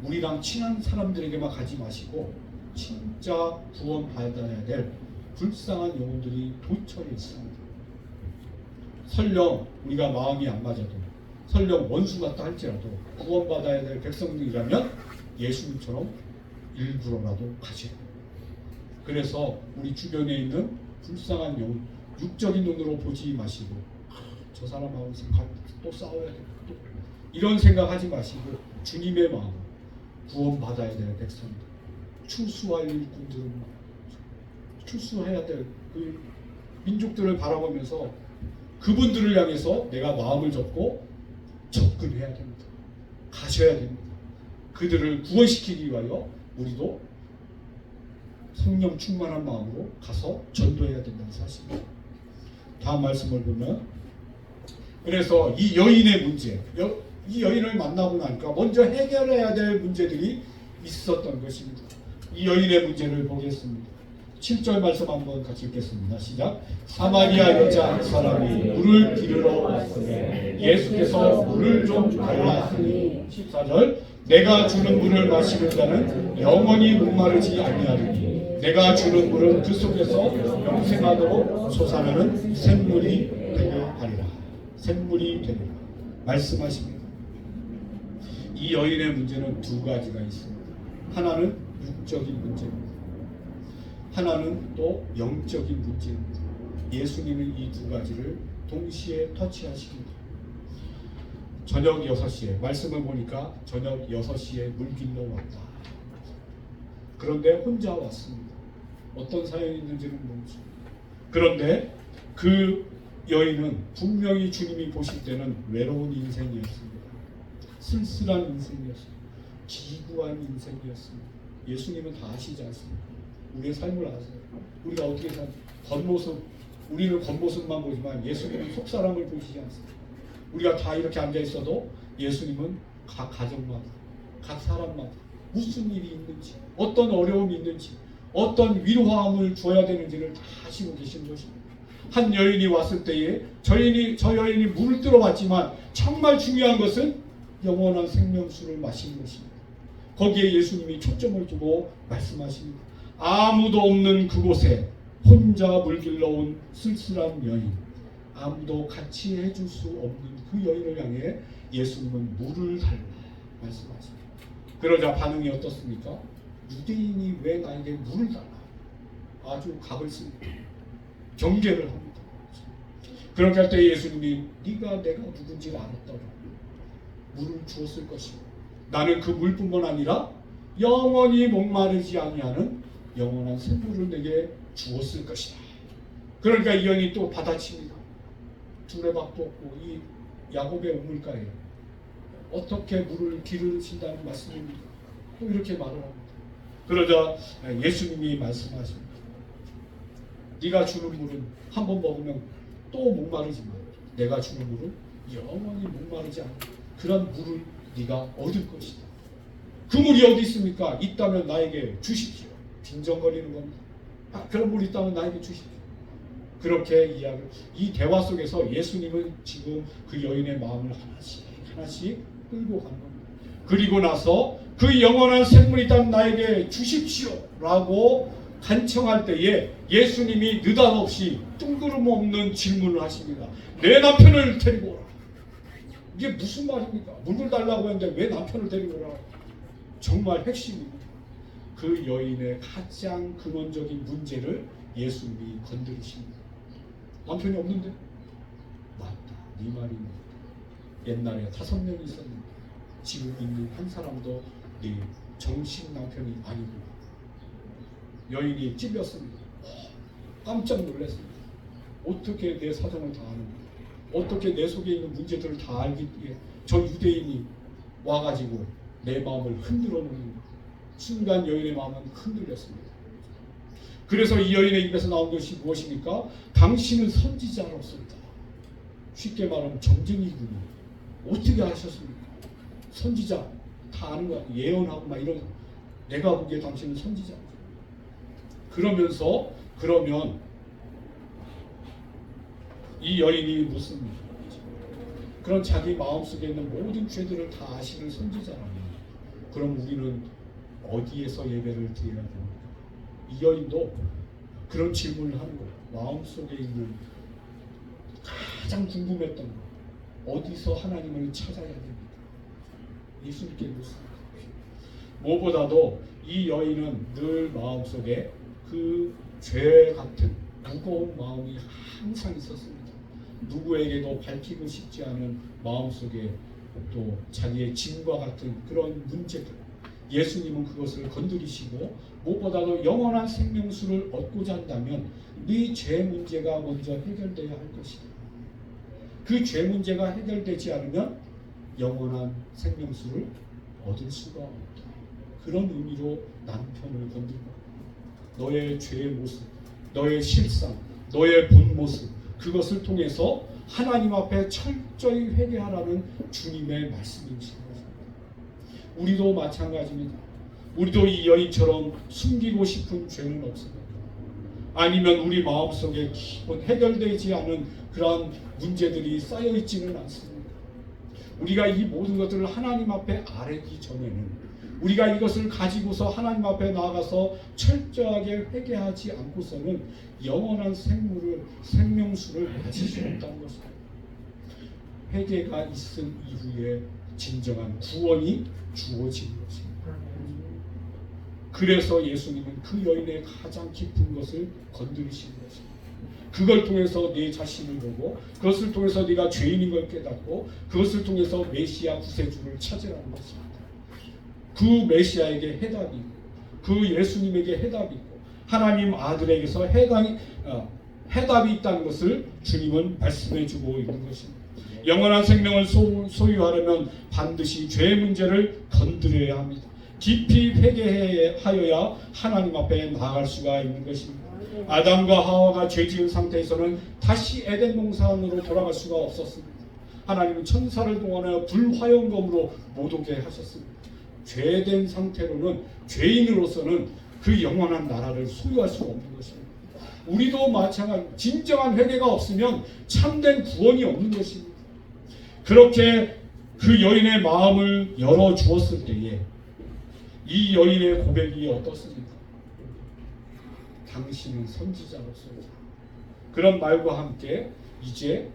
우리랑 친한 사람들에게만 가지 마시고 진짜 구원받아야 될 불쌍한 영혼들이 도처에 있습니다. 설령 우리가 마음이 안 맞아도 설령 원수 같다 할지라도 구원받아야 될 백성들이라면 예수님처럼 일부러라도 가셔야 돼요. 그래서 우리 주변에 있는 불쌍한 영혼 육적인 눈으로 보지 마시고 저 사람하고 또 싸워야 돼. 또 이런 생각하지 마시고 주님의 마음 구원 받아야 될 백성들, 추수할 일꾼들은 추수해야 될 그 민족들을 바라보면서 그분들을 향해서 내가 마음을 접고 접근해야 됩니다. 가셔야 됩니다. 그들을 구원시키기 위하여 우리도 성령 충만한 마음으로 가서 전도해야 된다는 사실입니다. 다음 말씀을 보면 그래서 이 여인의 문제, 이 여인을 만나고 나니까 먼저 해결해야 될 문제들이 있었던 것입니다. 이 여인의 문제를 보겠습니다. 7절 말씀 한번 같이 읽겠습니다. 시작. 사마리아 여자 한 사람이 물을 기르러 왔으니 예수께서 물을 좀 달라하시니 14절 내가 주는 물을 마시는 자는 영원히 목마르지 아니하리니 내가 주는 물은 그 속에서 영생하도록 솟아나는 샘물이 되게 하리라. 샘물이 되리라 말씀하십니다. 이 여인의 문제는 두 가지가 있습니다. 하나는 육적인 문제입니다. 하나는 또 영적인 문제입니다. 예수님은 이 두 가지를 동시에 터치하십니다. 저녁 6시에 말씀을 보니까 저녁 6시에 물길로 왔다. 그런데 혼자 왔습니다. 어떤 사연이 있는지는 모르죠. 그런데 그 여인은 분명히 주님이 보실 때는 외로운 인생이었습니다. 쓸쓸한 인생이었습니다. 기구한 인생이었습니다. 예수님은 다 아시지 않습니까? 우리의 삶을 아세요. 우리가 어떻게 산 겉모습, 우리는 겉모습만 보지만 예수님은 속사람을 보시지 않습니다. 우리가 다 이렇게 앉아 있어도 예수님은 각 가정마다, 각 사람마다 무슨 일이 있는지, 어떤 어려움이 있는지, 어떤 위로함을 줘야 되는지를 다 아시고 계신 것입니다. 한 여인이 왔을 때에 저 여인이 물을 들어왔지만 정말 중요한 것은 영원한 생명수를 마시는 것입니다. 거기에 예수님이 초점을 두고 말씀하십니다. 아무도 없는 그곳에 혼자 물길러 온 쓸쓸한 여인, 아무도 같이 해줄 수 없는 그 여인을 향해 예수님은 물을 달라 말씀하십니다. 그러자 반응이 어떻습니까? 유대인이 왜 나에게 물을 달라? 아주 각을 씁니다. 경계를 합니다. 그렇게 할 때 예수님이 네가 내가 누군지를 알았더라. 물을 주었을 것이고 나는 그 물뿐만 아니라 영원히 목마르지 아니하는 영원한 샘물을 내게 주었을 것이다. 그러니까 이 여인이 또 받아칩니다. 두레박도 없고 이 야곱의 우물가에 어떻게 물을 기르신다는 말씀입니다. 또 이렇게 말을 합니다. 그러자 예수님이 말씀하십니다. 네가 주는 물은 한 번 먹으면 또 목마르지만 내가 주는 물은 영원히 목마르지 않는 그런 물을 네가 얻을 것이다. 그 물이 어디 있습니까? 있다면 나에게 주십시오. 빈정거리는 겁니다. 그런 물이 있다면 나에게 주십시오. 그렇게 이 대화 속에서 예수님은 지금 그 여인의 마음을 하나씩 끌고 가는 겁니다. 그리고 나서 그 영원한 생물이 있다면 나에게 주십시오 라고 간청할 때에 예수님이 느닷없이 뜬구름없는 질문을 하십니다. 내 남편을 데리고 오라. 이게 무슨 말입니까? 물을 달라고 했는데 왜 남편을 데리고 오라? 정말 핵심입니다. 그 여인의 가장 근원적인 문제를 예수님이 건드리십니다. 남편이 없는데? 맞다. 네 말이 맞다. 옛날에 5명이 있었는데 지금 있는 한 사람도 네 정식 남편이 아니구나. 여인이 찔렸습니다. 깜짝 놀랐습니다. 어떻게 내 사정을 다 아는 거야? 어떻게 내 속에 있는 문제들을 다 알기에 저 유대인이 와가지고 내 마음을 흔들어 놓는 거야. 순간 여인의 마음은 흔들렸습니다. 그래서 이 여인의 입에서 나온 것이 무엇입니까? 당신은 선지자로서다. 쉽게 말하면 점쟁이군요. 어떻게 하셨습니까? 선지자 다 아는 거야. 예언하고 막 이런. 내가 보기에 당신은 선지자. 그러면 이 여인이 무슨 그런 자기 마음속에 있는 모든 죄들을 다 아시는 선지자라면 그럼 우리는 어디에서 예배를 드려야 됩니까? 이 여인도 그런 질문을 하는 거예요. 마음속에 있는 가장 궁금했던 거 어디서 하나님을 찾아야 됩니까? 예수님께 묻습니다. 무엇보다도 이 여인은 늘 마음속에 그 죄 같은 무거운 마음이 항상 있었습니다. 누구에게도 밝히고 싶지 않은 마음속에 또 자기의 짐과 같은 그런 문제들, 예수님은 그것을 건드리시고 무엇보다도 영원한 생명수를 얻고자 한다면 네 죄 문제가 먼저 해결돼야 할 것이다. 그 죄 문제가 해결되지 않으면 영원한 생명수를 얻을 수가 없다. 그런 의미로 남편을 건들고 너의 죄의 모습, 너의 실상, 너의 본 모습, 그것을 통해서 하나님 앞에 철저히 회개하라는 주님의 말씀이신 것입니다. 우리도 마찬가지입니다. 우리도 이 여인처럼 숨기고 싶은 죄는 없습니까? 아니면 우리 마음속에 깊은 해결되지 않은 그러한 문제들이 쌓여 있지는 않습니까? 우리가 이 모든 것들을 하나님 앞에 아뢰기 전에는 우리가 이것을 가지고서 하나님 앞에 나아가서 철저하게 회개하지 않고서는 영원한 생명수를 가질 수 없다는 것입니다. 회개가 있은 이후에 진정한 구원이 주어지는 것입니다. 그래서 예수님은 그 여인의 가장 깊은 것을 건드리신 것입니다. 그걸 통해서 내 자신을 보고 그것을 통해서 네가 죄인인 걸 깨닫고 그것을 통해서 메시아 구세주를 찾으라는 것입니다. 그 메시아에게 해답이 있고 그 예수님에게 해답이 있고 하나님 아들에게서 해답이 있다는 것을 주님은 말씀해 주고 있는 것입니다. 영원한 생명을 소유하려면 반드시 죄의 문제를 건드려야 합니다. 깊이 회개하여야 하나님 앞에 나아갈 수가 있는 것입니다. 아담과 하와가 죄지은 상태에서는 다시 에덴 동산으로 돌아갈 수가 없었습니다. 하나님은 천사를 동원하여 불화염검으로 못 오게 하셨습니다. 죄된 상태로는 죄인으로서는 그 영원한 나라를 소유할 수가 없는 것입니다. 우리도 마찬가지 진정한 회개가 없으면 참된 구원이 없는 것입니다. 그렇게 그 여인의 마음을 열어주었을 때에 이 여인의 고백이 어떻습니까? 당신은 선지자로서다. 그런 말과 함께 이제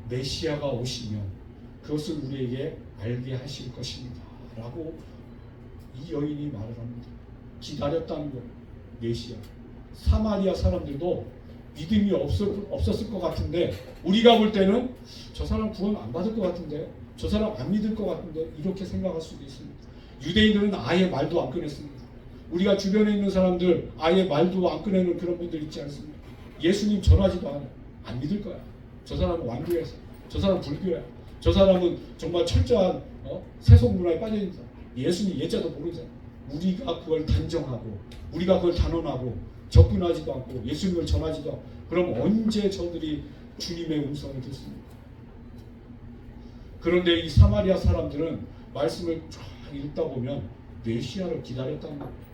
메시아가 오시면 그것을 우리에게 알게 하실 것입니다. 라고 이 여인이 말을 합니다. 기다렸다는 것, 메시아. 사마리아 사람들도 믿음이 없었을 것 같은데 우리가 볼 때는 저 사람 구원 안 받을 것 같은데 저 사람 안 믿을 것 같은데 이렇게 생각할 수도 있습니다. 유대인들은 아예 말도 안 꺼냈습니다. 우리가 주변에 있는 사람들 아예 말도 안 꺼내는 그런 분들 있지 않습니까? 예수님 전하지도 않아요. 안 믿을 거야. 저 사람은 완교해서 저 사람은 불교야. 저 사람은 정말 철저한 세속 문화에 빠져있는 사람. 예수님 예자도 모르잖아. 우리가 그걸 단정하고 우리가 그걸 단언하고 접근하지도 않고 예수님을 전하지도 않고 그럼 언제 저들이 주님의 음성을 듣습니까? 그런데 이 사마리아 사람들은 말씀을 쫙 읽다 보면 메시아를 기다렸다는 겁니다.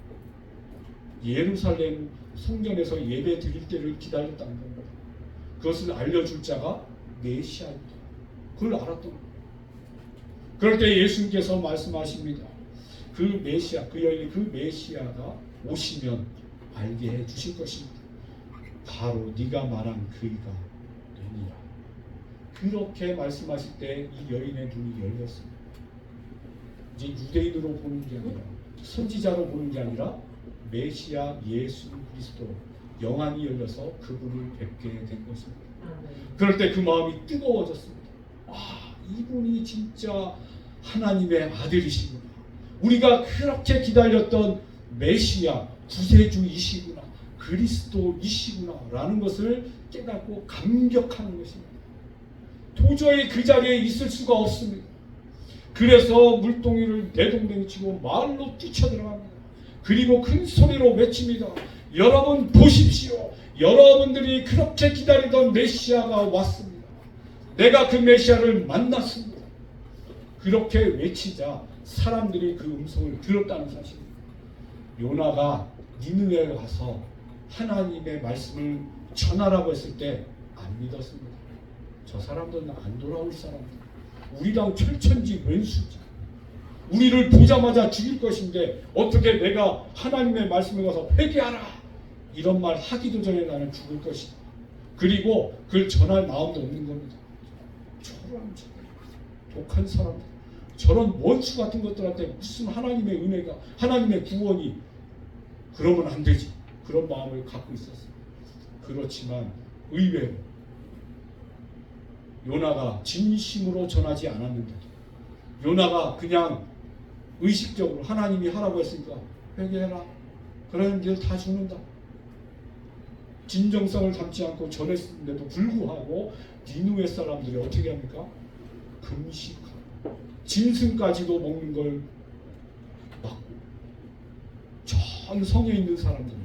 예루살렘 성전에서 예배 드릴 때를 기다렸다는 겁니다. 그것을 알려줄 자가 메시아입니다. 그걸 알았던 겁니다. 그럴 때 예수님께서 말씀하십니다. 그 메시아, 그 여인이 그 메시아가 오시면 알게 해 주실 것입니다. 바로 네가 말한 그이가 되니라. 그렇게 말씀하실 때 이 여인의 눈이 열렸습니다. 이제 유대인으로 보는 게 아니라 선지자로 보는 게 아니라 메시아 예수 그리스도 영안이 열려서 그분을 뵙게 된 것입니다. 그럴 때 그 마음이 뜨거워졌습니다. 아, 이분이 진짜 하나님의 아들이시구나. 우리가 그렇게 기다렸던 메시아 구세주이시구나. 그리스도이시구나 라는 것을 깨닫고 감격하는 것입니다. 도저히 그 자리에 있을 수가 없습니다. 그래서 물동이를 내동댕치고 마을로 뛰쳐들어갑니다. 그리고 큰 소리로 외칩니다. 여러분 보십시오. 여러분들이 그렇게 기다리던 메시아가 왔습니다. 내가 그 메시아를 만났습니다. 그렇게 외치자 사람들이 그 음성을 들었다는 사실입니다. 요나가 니느웨에 가서 하나님의 말씀을 전하라고 했을 때 안 믿었습니다. 저 사람들은 안 돌아올 사람들. 우리랑 철천지 왼수지. 우리를 보자마자 죽일 것인데 어떻게 내가 하나님의 말씀에 가서 회개하라 이런 말 하기도 전에 나는 죽을 것이다. 그리고 그걸 전할 마음도 없는 겁니다. 저런 독한 사람들, 저런 원수 같은 것들한테 무슨 하나님의 은혜가, 하나님의 구원이, 그러면 안 되지. 그런 마음을 갖고 있었어요. 그렇지만 의외로 요나가 진심으로 전하지 않았는데 요나가 그냥 의식적으로 하나님이 하라고 했으니까 회개해라. 그런 일 다 죽는다. 진정성을 담지 않고 전했는데도 불구하고 니느웨 사람들이 어떻게 합니까? 금식하고 짐승까지도 먹는 걸 막고 전 성에 있는 사람들이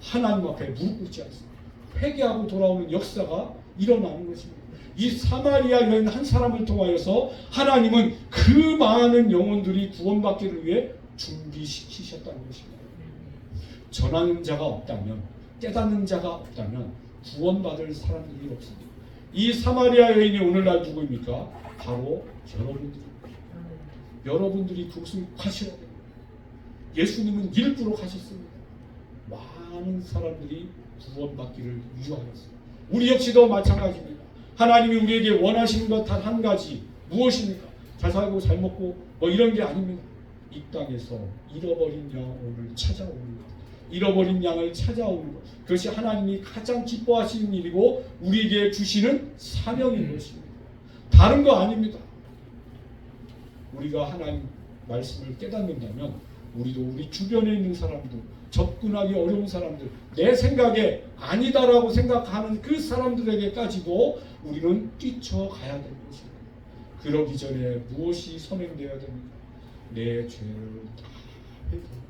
하나님 앞에 무릎 꿇지 않습니다. 회개하고 돌아오는 역사가 일어나는 것입니다. 이 사마리아 여인 한 사람을 통하여서 하나님은 그 많은 영혼들이 구원받기를 위해 준비시키셨다는 것입니다. 전하는 자가 없다면, 깨닫는 자가 없다면 구원받을 사람들이 없습니다. 이 사마리아 여인이 오늘날 누구입니까? 바로 여러분들입니다. 여러분들이 그것을 가셔야 됩니다. 예수님은 일부러 가셨습니다. 많은 사람들이 구원받기를 유하였습니다. 우리 역시도 마찬가지입니다. 하나님이 우리에게 원하시는 것 단 한 가지 무엇입니까? 잘 살고 잘 먹고 뭐 이런 게 아닙니다. 이 땅에서 잃어버린 영혼을 찾아오는 것, 잃어버린 양을 찾아오는 것, 그것이 하나님이 가장 기뻐하시는 일이고 우리에게 주시는 사명인 것입니다. 다른 거 아닙니다. 우리가 하나님 말씀을 깨닫는다면 우리도 우리 주변에 있는 사람들, 접근하기 어려운 사람들, 내 생각에 아니다라고 생각하는 그 사람들에게까지도 우리는 뛰쳐가야 되는 것입니다. 그러기 전에 무엇이 선행되어야 됩니까? 내 죄를 다 회개하고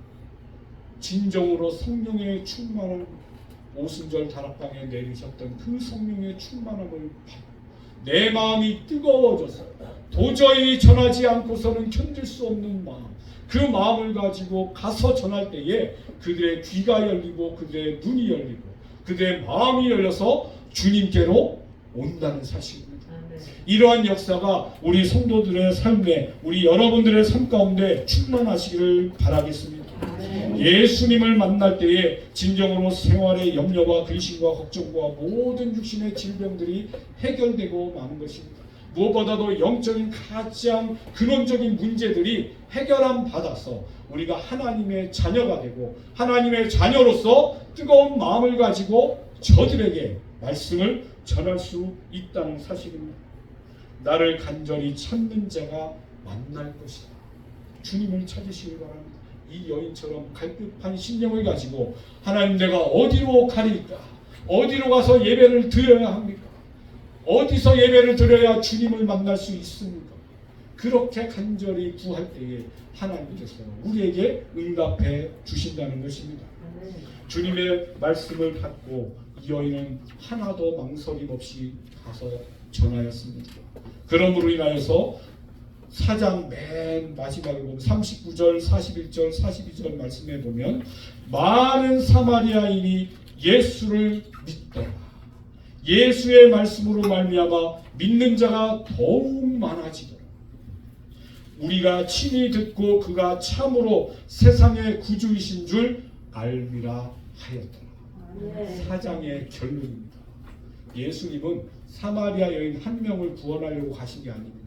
진정으로 성령의 충만한 오순절 다락방에 내리셨던 그 성령의 충만함을 받고 내 마음이 뜨거워져서 도저히 전하지 않고서는 견딜 수 없는 마음, 그 마음을 가지고 가서 전할 때에 그들의 귀가 열리고 그들의 눈이 열리고 그들의 마음이 열려서 주님께로 온다는 사실입니다. 이러한 역사가 우리 성도들의 삶에, 우리 여러분들의 삶 가운데 충만하시기를 바라겠습니다. 예수님을 만날 때에 진정으로 생활의 염려와 근심과 걱정과 모든 육신의 질병들이 해결되고 마는 것입니다. 무엇보다도 영적인 가장 근원적인 문제들이 해결함 받아서 우리가 하나님의 자녀가 되고 하나님의 자녀로서 뜨거운 마음을 가지고 저들에게 말씀을 전할 수 있다는 사실입니다. 나를 간절히 찾는 자가 만날 것이다. 주님을 찾으시기 바랍니다. 이 여인처럼 갈급한 심령을 가지고 하나님, 내가 어디로 가리까? 어디로 가서 예배를 드려야 합니까? 어디서 예배를 드려야 주님을 만날 수 있습니까? 그렇게 간절히 구할 때에 하나님께서 우리에게 응답해 주신다는 것입니다. 주님의 말씀을 받고 이 여인은 하나도 망설임 없이 가서 전하였습니다. 그러므로 인하여서 4장 맨 마지막에 보면 39절, 41절, 42절 말씀에 보면 많은 사마리아인이 예수를 믿더라. 예수의 말씀으로 말미암아 믿는 자가 더욱 많아지더라. 우리가 친히 듣고 그가 참으로 세상의 구주이신 줄 알미라 하였더라. 4장의 결론입니다. 예수님은 사마리아 여인 한 명을 구원하려고 가신 게 아닙니다.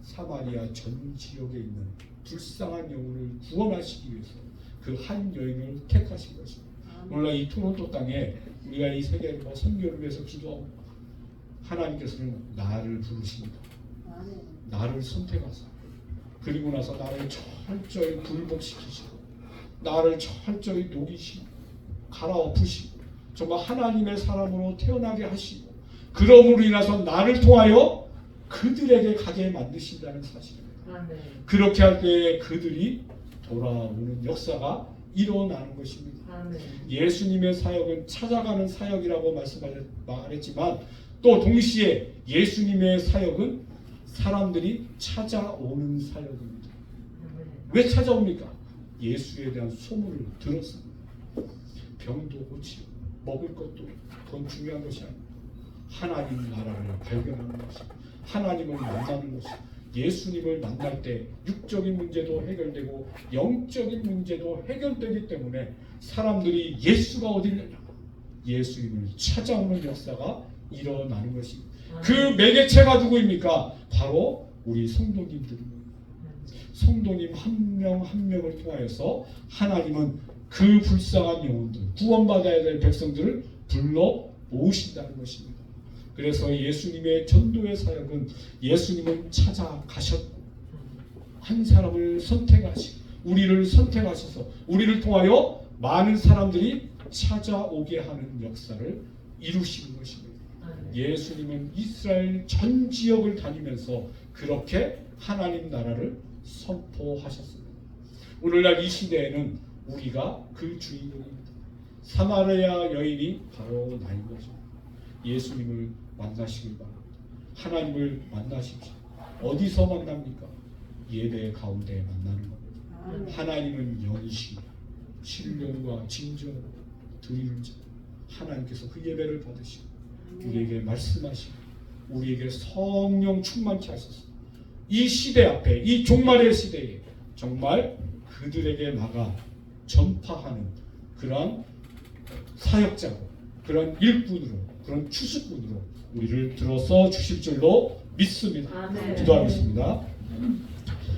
사마리아 전 지역에 있는 불쌍한 영혼을 구원하시기 위해서 그 한 여인을 택하신 것입니다. 물론 이 토론토 땅에 우리가 이 세계 선교를 위해서 기도하고 하나님께서는 나를 부르십니다. 나를 선택하사 그리고 나서 나를 철저히 굴복시키시고 나를 철저히 녹이시고 갈아엎으시고 정말 하나님의 사람으로 태어나게 하시고 그러므로 인해서 나를 통하여 그들에게 가게 만드신다는 사실입니다. 그렇게 할 때에 그들이 돌아오는 역사가 일어나는 것입니다. 예수님의 사역은 찾아가는 사역이라고 말했지만 또 동시에 예수님의 사역은 사람들이 찾아오는 사역입니다. 왜 찾아옵니까? 예수에 대한 소문을 들었습니다. 병도 고치고 먹을 것도 그건 중요한 것이 아닙니다. 하나님 나라를 발견하는 것입니다. 하나님을 만나는 것입니다. 예수님을 만날 때 육적인 문제도 해결되고 영적인 문제도 해결되기 때문에 사람들이 예수가 어디 있느냐 예수님을 찾아오는 역사가 일어나는 것입니다. 그 매개체가 누구입니까? 바로 우리 성도님들입니다. 성도님 한 명 한 명을 통하여서 하나님은 그 불쌍한 영혼들 구원받아야 될 백성들을 불러 모으신다는 것입니다. 그래서 예수님의 전도의 사역은 예수님은 찾아가셨고 한 사람을 선택하시고 우리를 선택하셔서 우리를 통하여 많은 사람들이 찾아오게 하는 역사를 이루시는 것입니다. 예수님은 이스라엘 전 지역을 다니면서 그렇게 하나님 나라를 선포하셨습니다. 오늘날 이 시대에는 우리가 그 주인공입니다. 사마리아 여인이 바로 나인 것입니다. 예수님을 만나시길 바랍니다. 하나님을 만나십시오. 어디서 만납니까? 예배 가운데 만나는 겁니다. 하나님은 영이시며 신령과 진정을 드리는 자, 하나님께서 그 예배를 받으시고 우리에게 말씀하시고 우리에게 성령 충만케 하셔서 이 시대 앞에, 이 종말의 시대에 정말 그들에게 나가 전파하는 그런 사역자로, 그런 일꾼으로, 그런 추수꾼으로 우리를 들어서 주실 줄로 믿습니다. 기도하겠습니다.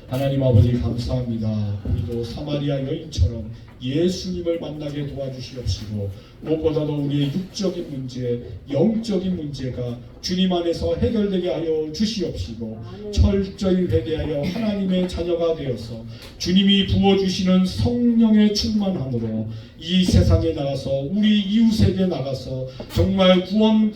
하나님 아버지 감사합니다. 우리도 사마리아 여인처럼 예수님을 만나게 도와주시옵시고 무엇보다도 우리의 육적인 문제, 영적인 문제가 주님 안에서 해결되게 하여 주시옵시고 철저히 회개하여 하나님의 자녀가 되어서 주님이 부어주시는 성령의 충만함으로 이 세상에 나가서 우리 이웃에게 나가서 정말 구원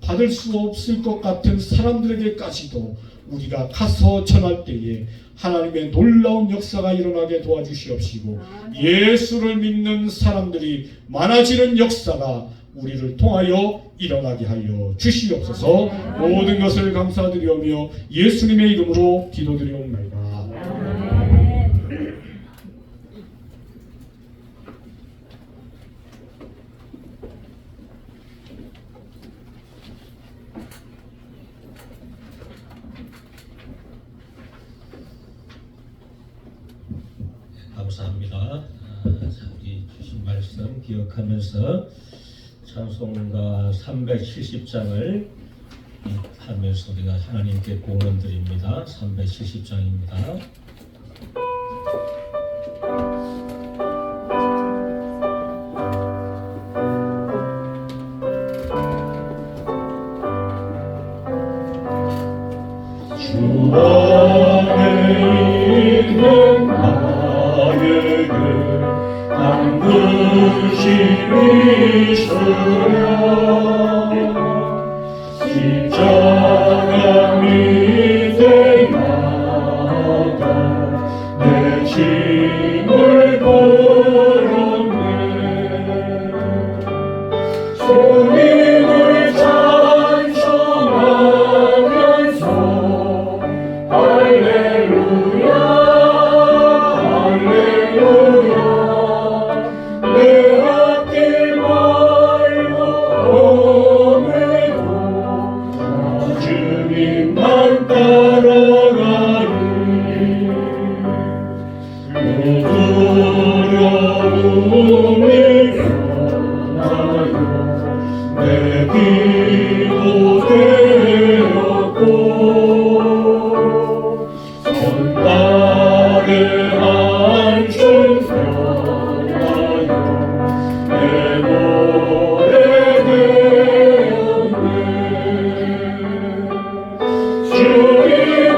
받을 수 없을 것 같은 사람들에게까지도 우리가 가서 전할 때에 하나님의 놀라운 역사가 일어나게 도와주시옵시고 예수를 믿는 사람들이 많아지는 역사가 우리를 통하여 일어나게 하여 주시옵소서. 모든 것을 감사드리오며 예수님의 이름으로 기도드리옵나이다. 감사합니다. 우리 주신 말씀 기억하면서 찬송가 370장을 하면서 우리가 하나님께 공헌 드립니다. 370장입니다. 주 안에 있는 나에게 당근심이 있으랴 십자가 밑에 나가 내 짐을 걸었네 주님을 찬송하면서 할렐루야 할렐루야 내 앞길 말고 오늘도 주님만 따라가리 두려움이 변하여 내 기도 되었고 손발에 한줌 펴나요 내 노래 되었네 주님을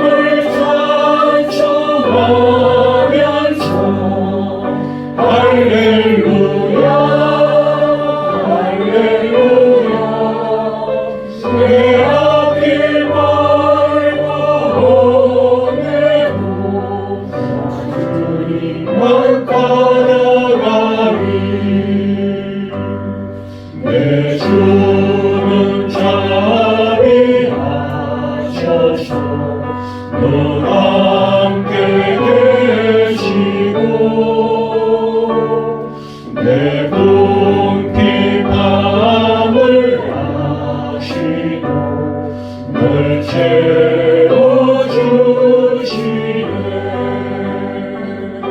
찬송하면서 할렐루야 할렐루야 내 앞길 말고 오늘도 주님만 따라가리 내 주는 자비하셔서 늘 함께 계시고 내 궁핍함을 아시고 늘 채워주시네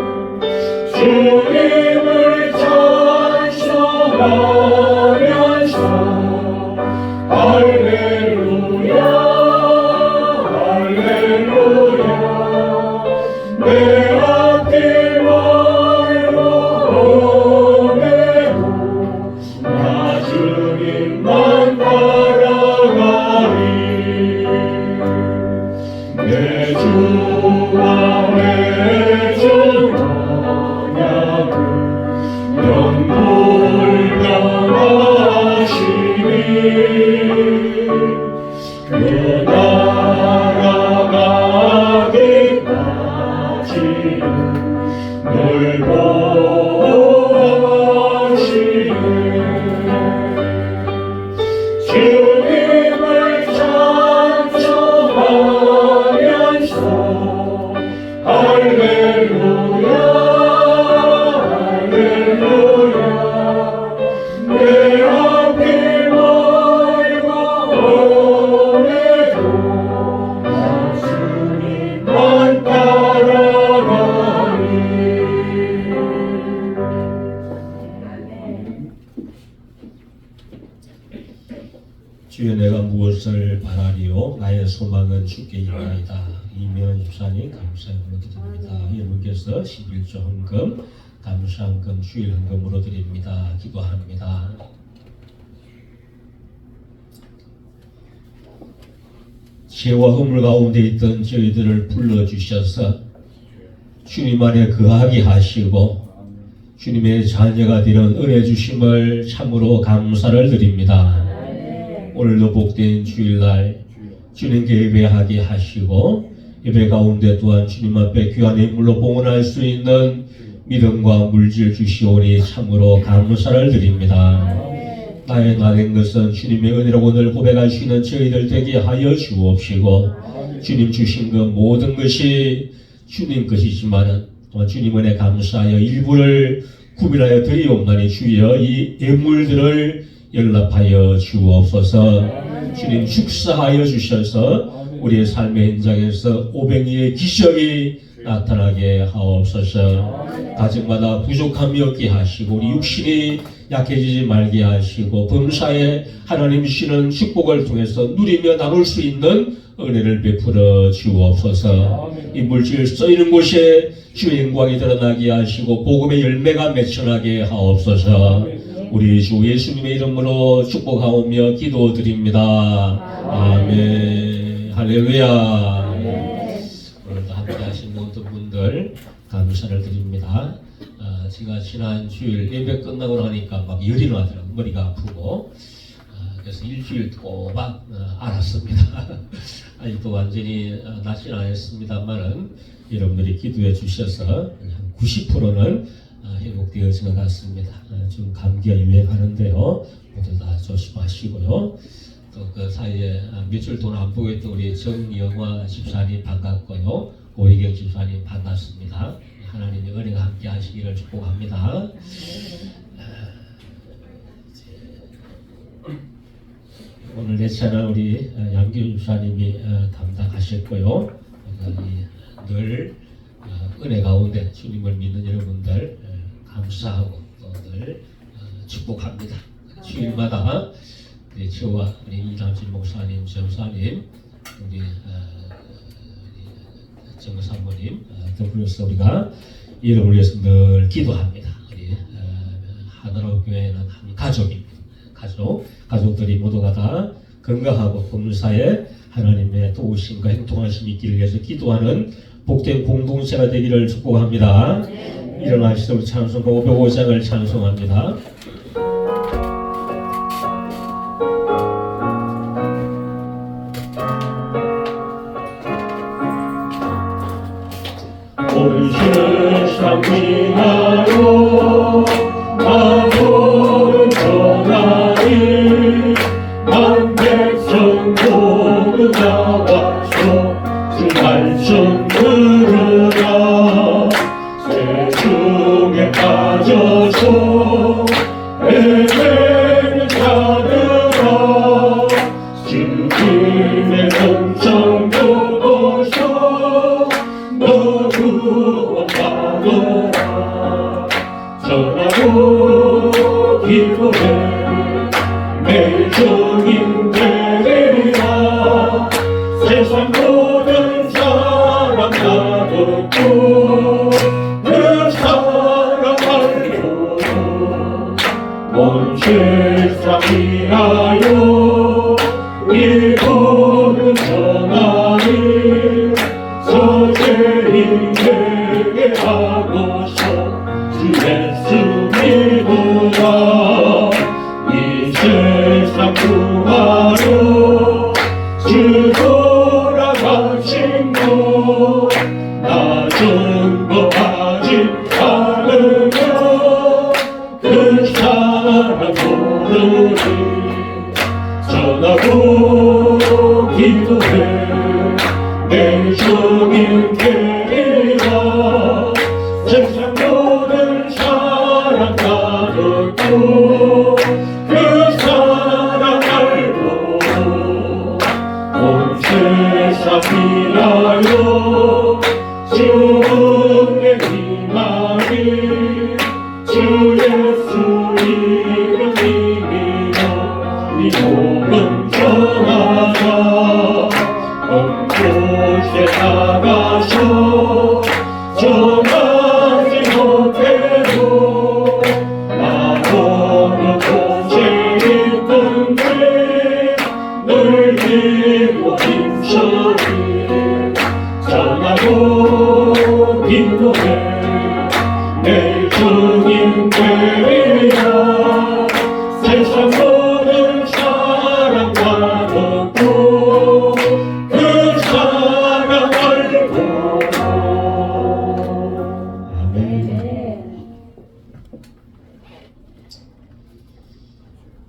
주님을 찬송하면서 할렐루야 할렐루야 내 앞길 말고 오늘도 주여 내가 무엇을 바라리요 나의 소망은 주께 있나이다. 이면 집사님 감사의 물로 드립니다. 여러분께서 11조 헌금 감사헌금 주일 헌금으로 드립니다. 기도합니다. 죄와 허물 가운데 있던 저희들을 불러주셔서 주님 안에 거하게 하시고 주님의 자녀가 되는 은혜 주심을 참으로 감사를 드립니다. 오늘도 복된 주일날 주님께 예배하게 하시고 예배 가운데 또한 주님 앞에 귀한 예물로 봉헌할 수 있는 믿음과 물질 주시오니 참으로 감사를 드립니다. 나의 나된 것은 주님의 은혜라고 늘 고백할 수 있는 저희들 되게 하여 주옵시고 주님 주신 그 모든 것이 주님 것이지만은 또한 주님 은혜 감사하여 일부를 구별하여 드리옵나니 주여 이 예물들을 연락하여 주옵소서. 주님 축사하여 주셔서 우리의 삶의 현장에서 오병이의 기적이 나타나게 하옵소서. 가정마다 부족함이 없게 하시고 우리 육신이 약해지지 말게 하시고 범사에 하나님 주시는 축복을 통해서 누리며 나눌 수 있는 은혜를 베풀어 주옵소서. 이 물질 쓰이는 곳에 주의 영광이 드러나게 하시고 복음의 열매가 맺혀나게 하옵소서. 우리 주 예수님의 이름으로 축복하오며 기도드립니다. 아멘. 할렐루야. 오늘도 함께 하신 모든 분들 감사를 드립니다. 제가 지난 주일 예배 끝나고 나니까 막 열이 나더라고요. 머리가 아프고. 그래서 일주일 꼬박 알았습니다. 아직도 완전히 낫진 않았습니다만은 여러분들이 기도해 주셔서 한 90%는 회복되어진 것 같습니다. 지금 감기가 유행하는데요. 모두 다 조심하시고요. 또 그 사이에 며칠 동안 안 보고 있던 우리 정영화 집사님 반갑고요. 오희경 집사님 반갑습니다. 하나님의 은혜가 함께 하시기를 축복합니다. 오늘 내 차는 우리 양규 집사님이 담당하셨고요. 늘 은혜 가운데 주님을 믿는 여러분들 감사하고 또 늘 축복합니다. 주일마다 우리 저와 우리 이남진 목사님, 전사님, 우리 정사모님 더불어서 우리가 여러분을 위해서 늘 기도합니다. 우리 하늘로 교회는 한 가족입니다. 가족들이 모두가 다 건강하고 범사에 하나님의 도우심과 행통하심이 있기를 위해서 기도하는 복된 공동체가 되기를 축복합니다. 일어나시도록 찬송가 505장을 찬송합니다. 온 세상 위하여 아무런 전하니 만 백성 모두 나와서 주 말씀 들으라. 세중에 빠져서 헤매는 자들아 주님의 음성도 보소 너무 받아라. 전하고 기도해 내 종인 되리라. 세상 모든 사람 다 듣고 그 사랑 알고 온 세상 위하여 이보는 전하니 서재인에게 하고서 주 예수 믿으라. 이 세상 구하러 주 돌아가신 것 나 증거하지 않으며 그 사랑 모르리. 전하고 기도해 내 종인 되리라. 세상 모든 사랑 다 듣고 그 사랑 알고 온 세상 위하여 주의 희망이 주 예수 이름 믿어 이 복음 할렐루야 세상 모든 사랑과 덮고 그 사랑을 보고 아멘.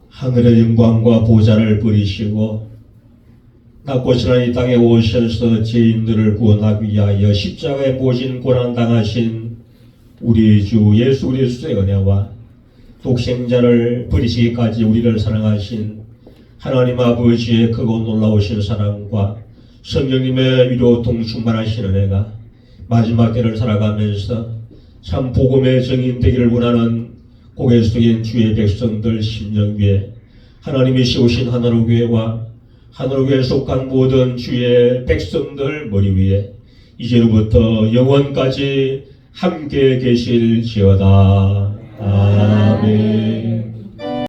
하늘의 영광과 보좌를 버리시고 낮고 지난 이 땅에 오셔서 죄인들을 구원하기 위하여 십자가에 보신 고난당하신 우리 주 예수 그리스도의 은혜와 독생자를 버리시기까지 우리를 사랑하신 하나님 아버지의 크고 놀라우신 사랑과 성령님의 위로 동충만하신 은혜가 마지막 때를 살아가면서 참 복음의 증인 되기를 원하는 고개 숙인 주의 백성들 심령 위에 하나님이 세우신 하나로 교회와 하나로 교회에 속한 모든 주의 백성들 머리 위에 이제로부터 영원까지 함께 계실지어다. 아멘.